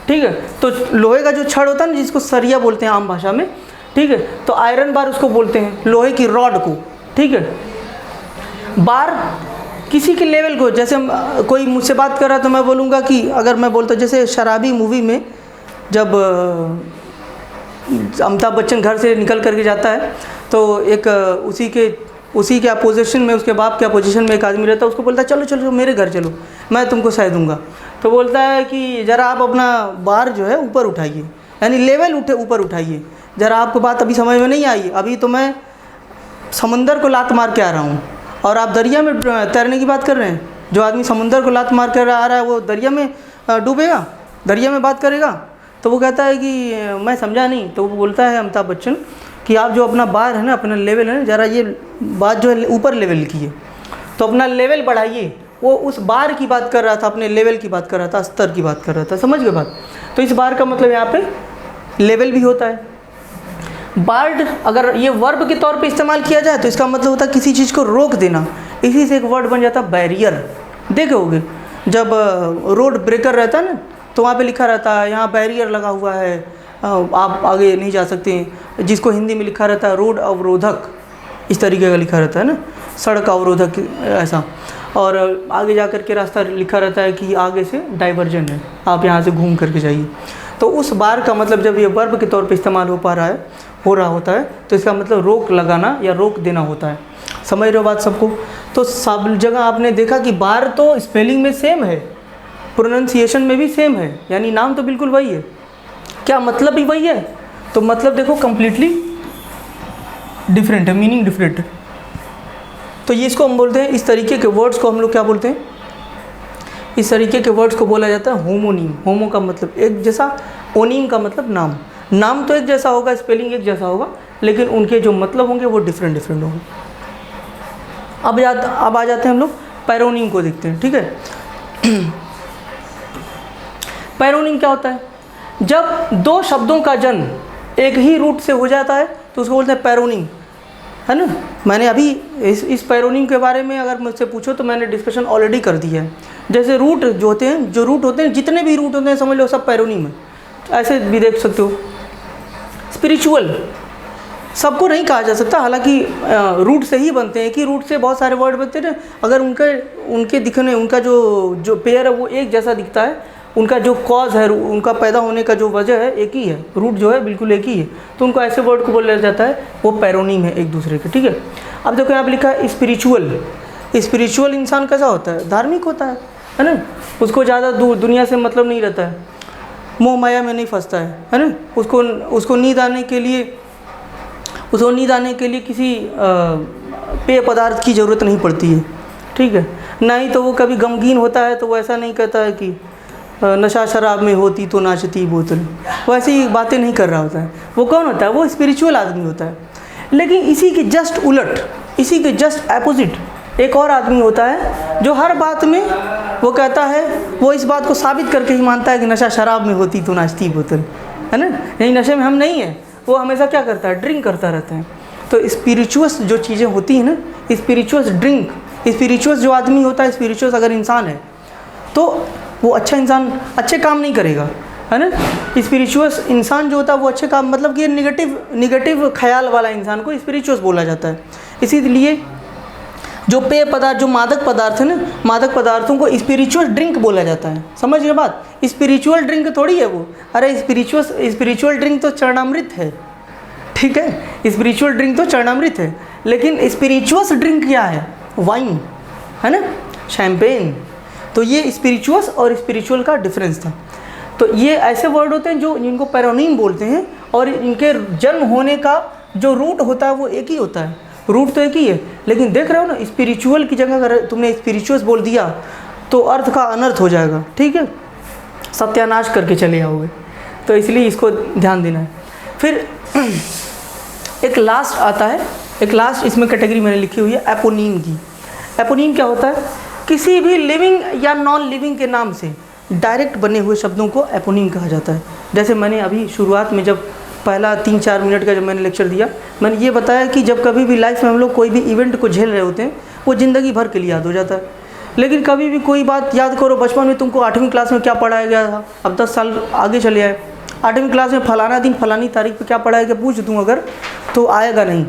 ठीक है, तो लोहे का जो छड़ होता है ना, जिसको सरिया बोलते हैं आम भाषा में। ठीक है, तो आयरन बार उसको बोलते हैं, लोहे की रॉड को। ठीक है, बार किसी के लेवल को, जैसे कोई मुझसे बात कर रहा तो मैं बोलूँगा कि अगर मैं बोलता, जैसे शराबी मूवी में जब अमिताभ बच्चन घर से निकल करके जाता है तो एक उसी के अपोजिशन में, उसके बाप के अपोजिशन में एक आदमी रहता है, उसको बोलता है चलो चलो मेरे घर चलो, मैं तुमको सह दूंगा। तो बोलता है कि ज़रा आप अपना बार जो है ऊपर उठाइए, यानी लेवल ऊपर उठाइए, ज़रा आपको बात अभी समझ में नहीं आई, अभी तो मैं समंदर को लात मार के आ रहा हूँ और आप दरिया में तैरने की बात कर रहे हैं। जो आदमी समुंदर को लात मार कर आ रहा है वो दरिया में डूबेगा, दरिया में बात करेगा। तो वो कहता है कि मैं समझा नहीं। तो वो बोलता है अमिताभ बच्चन कि आप जो अपना बार है ना, अपना लेवल है ना, ज़रा ये बात जो है ऊपर लेवल की है, तो अपना लेवल बढ़ाइए। वो उस बार की बात कर रहा था, अपने लेवल की बात कर रहा था, स्तर की बात कर रहा था। समझ गए बात? तो इस बार का मतलब यहाँ पे लेवल भी होता है। बार्ड अगर ये वर्ब के तौर पे इस्तेमाल किया जाए तो इसका मतलब होता है किसी चीज़ को रोक देना। इसी से एक वर्ड बन जाता है बैरियर। देखोगे जब रोड ब्रेकर रहता है ना, तो वहाँ पे लिखा रहता है यहाँ बैरियर लगा हुआ है, आप आगे नहीं जा सकते। जिसको हिंदी में लिखा रहता है रोड अवरोधक, इस तरीके का लिखा रहता है ना, सड़क अवरोधक ऐसा। और आगे जा कर के रास्ता लिखा रहता है कि आगे से डाइवर्जन है, आप यहाँ से घूम करके जाइए। तो उस बार का मतलब जब ये वर्ब के तौर पे इस्तेमाल हो रहा होता है तो इसका मतलब रोक लगाना या रोक देना होता है। समझ रहे हो बात सबको? तो सब जगह आपने देखा कि बार तो स्पेलिंग में सेम है, प्रोनाउंसिएशन में भी सेम है, यानी नाम तो बिल्कुल वही है, क्या मतलब भी वही है। तो मतलब देखो कंप्लीटली डिफरेंट है, मीनिंग डिफरेंट है। तो ये इसको हम बोलते हैं, इस तरीके के वर्ड्स को हम लोग क्या बोलते हैं, इस तरीके के वर्ड्स को बोला जाता है होमोनीम। होमो का मतलब एक जैसा, ओनीम का मतलब नाम। नाम तो एक जैसा होगा, स्पेलिंग एक जैसा होगा, लेकिन उनके जो मतलब होंगे वो डिफरेंट डिफरेंट होंगे। अब आ जाते हैं हम लोग पैरोनीम को देखते हैं। ठीक है, पैरोनीम क्या होता है? जब दो शब्दों का जन्म एक ही रूट से हो जाता है तो उसको बोलते हैं पैरोनीम, है ना। मैंने अभी इस पैरोनीम के बारे में अगर मुझसे पूछो तो मैंने डिस्कशन ऑलरेडी कर दिया है। जैसे रूट जो होते हैं, जितने भी रूट होते हैं समझ लो सब पैरोनीम है। ऐसे भी देख सकते हो। स्पिरिचुअल सबको नहीं कहा जा सकता, हालांकि रूट से ही बनते हैं कि रूट से बहुत सारे वर्ड बनते हैं। अगर उनके दिखने, उनका जो पेयर है वो एक जैसा दिखता है, उनका जो कॉज है, उनका पैदा होने का जो वजह है एक ही है, रूट जो है बिल्कुल एक ही है, तो उनको ऐसे वर्ड को बोला जाता है वो पैरोनीम है एक दूसरे के। ठीक है, अब देखो यहाँ पर लिखा है स्पिरिचुअल। स्पिरिचुअल इंसान कैसा होता है? धार्मिक होता है ना। उसको ज़्यादा दुनिया से मतलब नहीं रहता है, मोह माया में नहीं फंसता है ना। उसको नींद आने के लिए किसी पेय पदार्थ की ज़रूरत नहीं पड़ती है। ठीक है, ना ही तो वो कभी गमगीन होता है तो वो ऐसा नहीं कहता है कि नशा शराब में होती तो नाचती बोतल, वो ऐसी बातें नहीं कर रहा होता है। वो कौन होता है? वो स्पिरिचुअल आदमी होता है। लेकिन इसी के जस्ट उलट, इसी के जस्ट अपोजिट एक और आदमी होता है जो हर बात में वो कहता है, वो इस बात को साबित करके ही मानता है कि नशा शराब में होती तो नाचती बोतल, है ना। नहीं, नशे में हम नहीं हैं। वो हमेशा क्या करता है? ड्रिंक करता रहता है। तो स्पिरिचुअस जो चीज़ें होती हैं ना, स्पिरिचुअस ड्रिंक, स्पिरिचुअस जो आदमी होता है, स्पिरिचुअस अगर इंसान है तो वो अच्छा इंसान अच्छे काम नहीं करेगा, है ना। स्पिरिचुअस इंसान जो होता है वो अच्छे काम, मतलब कि निगेटिव ख्याल वाला इंसान को स्पिरिचुअस बोला जाता है। इसीलिए जो पेय पदार्थ, जो मादक पदार्थ है ना, मादक पदार्थों को स्पिरिचुअल ड्रिंक बोला जाता है। समझ गए बात? स्पिरिचुअल ड्रिंक थोड़ी है वो। अरे स्पिरिचुअल ड्रिंक तो चरणामृत है। ठीक है, स्पिरिचुअल ड्रिंक तो चरणामृत है, लेकिन स्पिरिचुअस ड्रिंक क्या है? वाइन, है ना, शैम्पेन। तो ये स्पिरिचुअस और स्पिरिचुअल का डिफरेंस था। तो ये ऐसे वर्ड होते हैं जिनको पैरोनीम बोलते हैं, और इनके जन्म होने का जो रूट होता है वो एक ही होता है। रूट तो एक ही है, लेकिन देख रहे हो ना, स्पिरिचुअल की जगह अगर तुमने स्पिरिचुअस बोल दिया तो अर्थ का अनर्थ हो जाएगा। ठीक है, सत्यानाश करके चले आओगे। तो इसलिए इसको ध्यान देना है। फिर एक लास्ट आता है एक लास्ट इसमें कैटेगरी मैंने लिखी हुई है एपोनीम की। एपोनीम क्या होता है? किसी भी लिविंग या नॉन लिविंग के नाम से डायरेक्ट बने हुए शब्दों को एपोनीम कहा जाता है। जैसे मैंने अभी शुरुआत में जब पहला 3-4 मिनट का जब मैंने लेक्चर दिया, मैंने ये बताया कि जब कभी भी लाइफ में हम लोग कोई भी इवेंट को झेल रहे होते हैं, वो ज़िंदगी भर के लिए याद हो जाता है। लेकिन कभी भी कोई बात याद करो, बचपन में तुमको 8वीं क्लास में क्या पढ़ाया गया था, अब 10 साल आगे चले आए, 8वीं क्लास में फलाना दिन फलानी तारीख पे क्या पढ़ाया गया पूछ दूँ अगर, तो आएगा नहीं,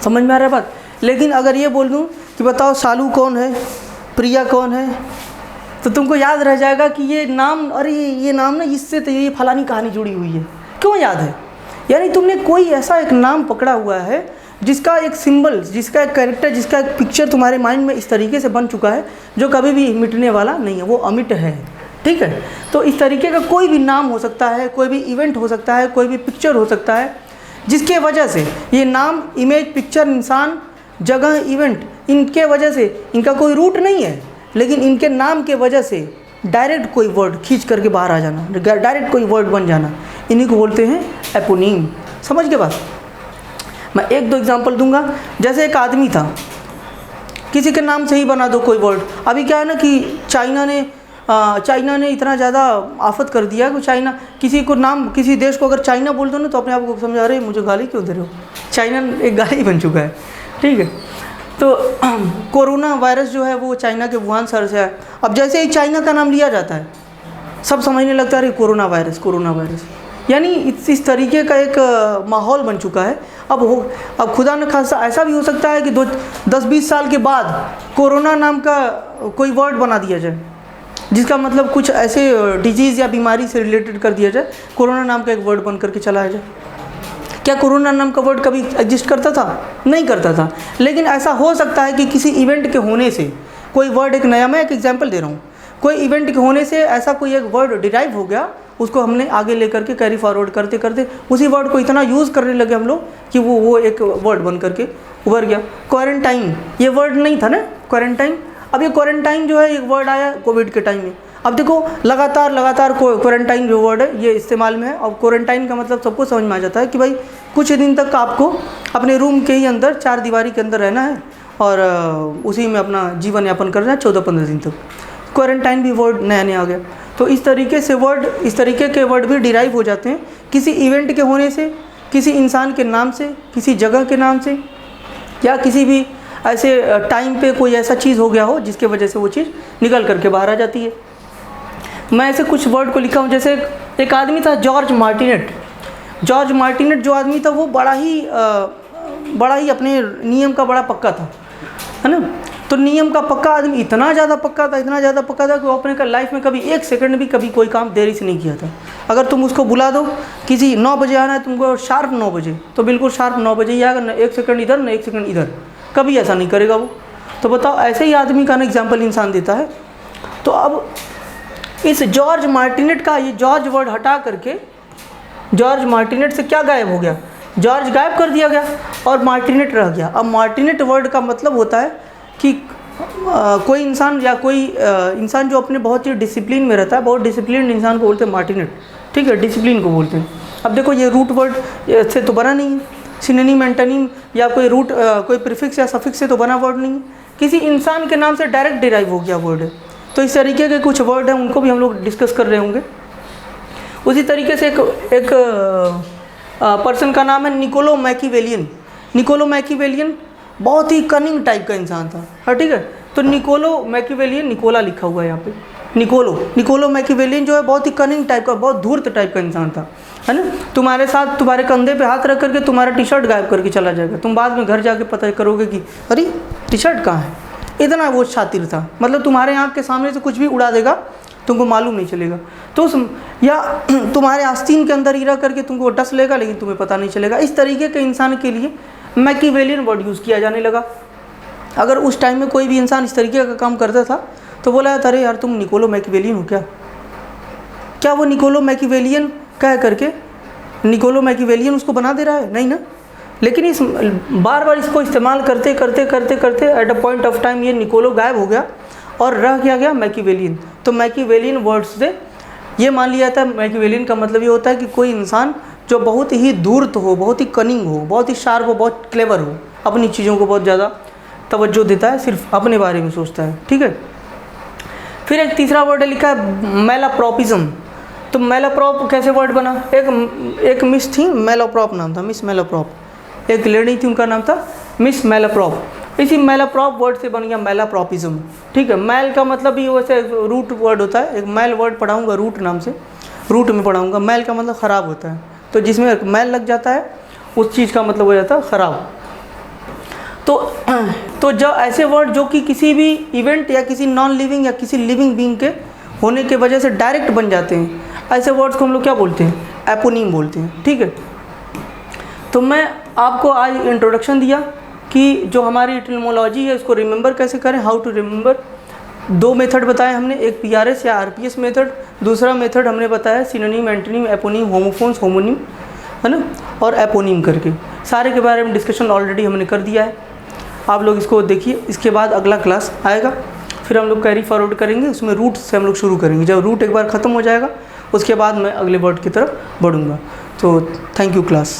समझ में आ रहा है बात। लेकिन अगर ये बोल दूँ कि बताओ शालू कौन है, प्रिया कौन है, तो तुमको याद रह जाएगा कि ये नाम, अरे ये नाम ना इससे तो ये फलानी कहानी जुड़ी हुई है। क्यों याद है? यानी तुमने कोई ऐसा एक नाम पकड़ा हुआ है जिसका एक सिंबल, जिसका एक कैरेक्टर, जिसका एक पिक्चर तुम्हारे माइंड में इस तरीके से बन चुका है जो कभी भी मिटने वाला नहीं है, वो अमिट है। ठीक है, तो इस तरीके का कोई भी नाम हो सकता है, कोई भी इवेंट हो सकता है, कोई भी पिक्चर हो सकता है, जिसके वजह से ये नाम, इमेज, पिक्चर, इंसान, जगह, इवेंट, इनके वजह से, इनका कोई रूट नहीं है, लेकिन इनके नाम के वजह से डायरेक्ट कोई वर्ड खींच करके बाहर आ जाना, डायरेक्ट कोई वर्ड बन जाना, इन्हीं को बोलते हैं एपोनीम। समझ के बात? मैं 1-2 एग्जांपल दूंगा। जैसे एक आदमी था, किसी के नाम से ही बना दो कोई वर्ड। अभी क्या है ना कि चाइना ने इतना ज़्यादा आफत कर दिया कि चाइना, किसी को नाम, किसी देश को अगर चाइना बोल दो ना तो अपने आप को समझा रहे मुझे गाली क्यों दे रहे हो, चाइना एक गाली बन चुका है। ठीक है, तो कोरोना वायरस जो है वो चाइना के वुहान शहर से है। अब जैसे ही चाइना का नाम लिया जाता है, सब समझने लगता है अरे कोरोना वायरस, कोरोना वायरस। यानी इस तरीके का एक माहौल बन चुका है। अब खुदा न खासा ऐसा भी हो सकता है कि 10-20 साल के बाद कोरोना नाम का कोई वर्ड बना दिया जाए, जिसका मतलब कुछ ऐसे डिजीज़ या बीमारी से रिलेटेड कर दिया जाए, कोरोना नाम का एक वर्ड बन करके चला जाए। क्या कोरोना नाम का वर्ड कभी एग्जिस्ट करता था? नहीं करता था। लेकिन ऐसा हो सकता है कि किसी इवेंट के होने से कोई वर्ड, एक नया, मैं एक एग्जांपल दे रहा हूँ, कोई इवेंट के होने से ऐसा कोई एक वर्ड डिराइव हो गया, उसको हमने आगे लेकर के कैरी फॉरवर्ड करते करते उसी वर्ड को इतना यूज़ करने लगे हम लोग कि वो एक वर्ड बन करके उभर गया। क्वारंटाइन, ये वर्ड नहीं था ना, क्वारंटाइन। अब ये क्वारंटाइन जो है एक वर्ड आया कोविड के टाइम में। अब देखो लगातार क्वारंटाइन जो वर्ड है ये इस्तेमाल में है। और क्वारंटाइन का मतलब सबको समझ में आ जाता है कि भाई कुछ दिन तक आपको अपने रूम के ही अंदर 4 दीवारी के अंदर रहना है और उसी में अपना जीवन यापन करना है 14-15 दिन तक। क्वारंटाइन भी वर्ड नया आ गया। तो इस तरीके से वर्ड, इस तरीके के वर्ड भी डिराइव हो जाते हैं किसी इवेंट के होने से, किसी इंसान के नाम से, किसी जगह के नाम से, या किसी भी ऐसे टाइम पे कोई ऐसा चीज़ हो गया हो जिसके वजह से वो चीज़ निकल करके बाहर आ जाती है। मैं ऐसे कुछ वर्ड को लिखा हूँ। जैसे एक आदमी था जॉर्ज मार्टिनेट। जॉर्ज मार्टिनेट जो आदमी था वो बड़ा ही अपने नियम का बड़ा पक्का था, है ना। तो नियम का पक्का आदमी इतना ज़्यादा पक्का था कि वो अपने लाइफ में कभी 1 सेकंड भी कभी कोई काम देरी से नहीं किया था। अगर तुम उसको बुला दो, किसी 9 बजे आना है तुमको, शार्प 9 बजे, तो बिल्कुल शार्प 9 बजे ही आएगा, न 1 सेकंड इधर न 1 सेकंड इधर, कभी ऐसा नहीं करेगा वो। तो बताओ, ऐसे ही आदमी का ना एग्जाम्पल इंसान देता है। तो अब इस जॉर्ज मार्टिनेट का ये जॉर्ज वर्ड हटा करके जॉर्ज मार्टिनेट से क्या गायब हो गया? जॉर्ज गायब कर दिया गया और मार्टिनेट रह गया। अब मार्टिनेट वर्ड का मतलब होता है कि कोई इंसान या कोई इंसान जो अपने बहुत ही डिसिप्लिन में रहता है, बहुत डिसिप्लिन इंसान को बोलते हैं मार्टिनेट। ठीक है, डिसिप्लिन को बोलते हैं। अब देखो ये रूट वर्ड से तो बना नहीं है, सिनोनिम, एंटोनिम या कोई रूट, कोई प्रीफिक्स या सफिक्स से तो बना वर्ड नहीं है, किसी इंसान के नाम से डायरेक्ट डिराइव हो गया वर्ड है। तो इस तरीके के कुछ वर्ड हैं, उनको भी हम लोग डिस्कस कर रहे होंगे। उसी तरीके से एक पर्सन का नाम है निकोलो मैकिवेलियन। निकोलो मैकिवेलियन बहुत ही कनिंग टाइप का इंसान था, हाँ ठीक है। तो निकोलो मैकिवेलियन, निकोला लिखा हुआ है यहाँ पे, निकोलो मैकिवेलियन जो है बहुत ही कनिंग टाइप का, बहुत धूर्त टाइप का इंसान था, है ना। तुम्हारे साथ तुम्हारे कंधे पे हाथ रख करके तुम्हारा टी शर्ट गायब करके चला जाएगा। तुम बाद में घर जाके पता करोगे कि अरे टी शर्ट कहाँ है। इतना वो शातिर था, मतलब तुम्हारे आँख के सामने से कुछ भी उड़ा देगा, तुमको मालूम नहीं चलेगा। तो या तुम्हारे आस्तीन के अंदर गिरा करके तुमको डस लेगा, लेकिन तुम्हें पता नहीं चलेगा। इस तरीके के इंसान के लिए मैकिवेलियन वर्ड यूज़ किया जाने लगा। अगर उस टाइम में कोई भी इंसान इस तरीके का काम करता था तो बोला जाता, अरे यार तुम निकोलो मैकिवेलियन हो क्या वो निकोलो मैकिवेलियन कह करके निकोलो मैकिवेलियन उसको बना दे रहा है? नहीं ना। लेकिन इस बार बार इसको इस्तेमाल करते at a point of time ये निकोलो गायब हो गया और रह गया मैकिवेलियन। तो मैकिवेलियन वर्ड से ये मान लिया था, मैकिवेलियन का मतलब ये होता है कि कोई इंसान जो बहुत ही धूर्त हो, बहुत ही कनिंग हो, बहुत ही शार्प हो, बहुत क्लेवर हो, अपनी चीज़ों को बहुत ज़्यादा तवज्जो देता है, सिर्फ अपने बारे में सोचता है। ठीक है। फिर एक तीसरा वर्ड लिखा है मैलाप्रॉपिज्म। तो मैलाप्रॉप कैसे वर्ड बना? एक मिस थी, मैलाप्रॉप नाम था, मिस मैलाप्रॉप। एक लेडी थी, उनका नाम था मिस मैलाप्रॉप। इसी मैलाप्रॉप वर्ड से बन गया मैलाप्रॉपिज्म। ठीक है। मैल का मतलब भी वैसे रूट वर्ड होता है। एक मैल वर्ड पढ़ाऊँगा रूट नाम से, रूट में पढ़ाऊँगा। मैल का मतलब ख़राब होता है, तो जिसमें मैल लग जाता है उस चीज़ का मतलब हो जाता है ख़राब। तो जब ऐसे वर्ड जो कि किसी भी इवेंट या किसी नॉन लिविंग या किसी लिविंग बीइंग के होने के वजह से डायरेक्ट बन जाते हैं, ऐसे वर्ड्स को हम लोग क्या बोलते हैं? एपोनीम बोलते हैं। ठीक है। तो मैं आपको आज इंट्रोडक्शन दिया कि जो हमारी इटिमोलॉजी है उसको रिमेंबर कैसे करें, हाउ टू रिमेंबर। 2 मेथड बताए हमने, एक PRS या RPS मेथड, दूसरा मेथड हमने बताया सिनोनिम, एंटोनिम, एपोनीम, होमोफोन्स, होमोनिम, है ना, और एपोनीम करके। सारे के बारे में डिस्कशन ऑलरेडी हमने कर दिया है, आप लोग इसको देखिए। इसके बाद अगला क्लास आएगा, फिर हम लोग कैरी फॉरवर्ड करेंगे, उसमें रूट से हम लोग शुरू करेंगे। जब रूट एक बार ख़त्म हो जाएगा उसके बाद मैं अगले वर्ड की तरफ बढ़ूँगा। तो थैंक यू क्लास।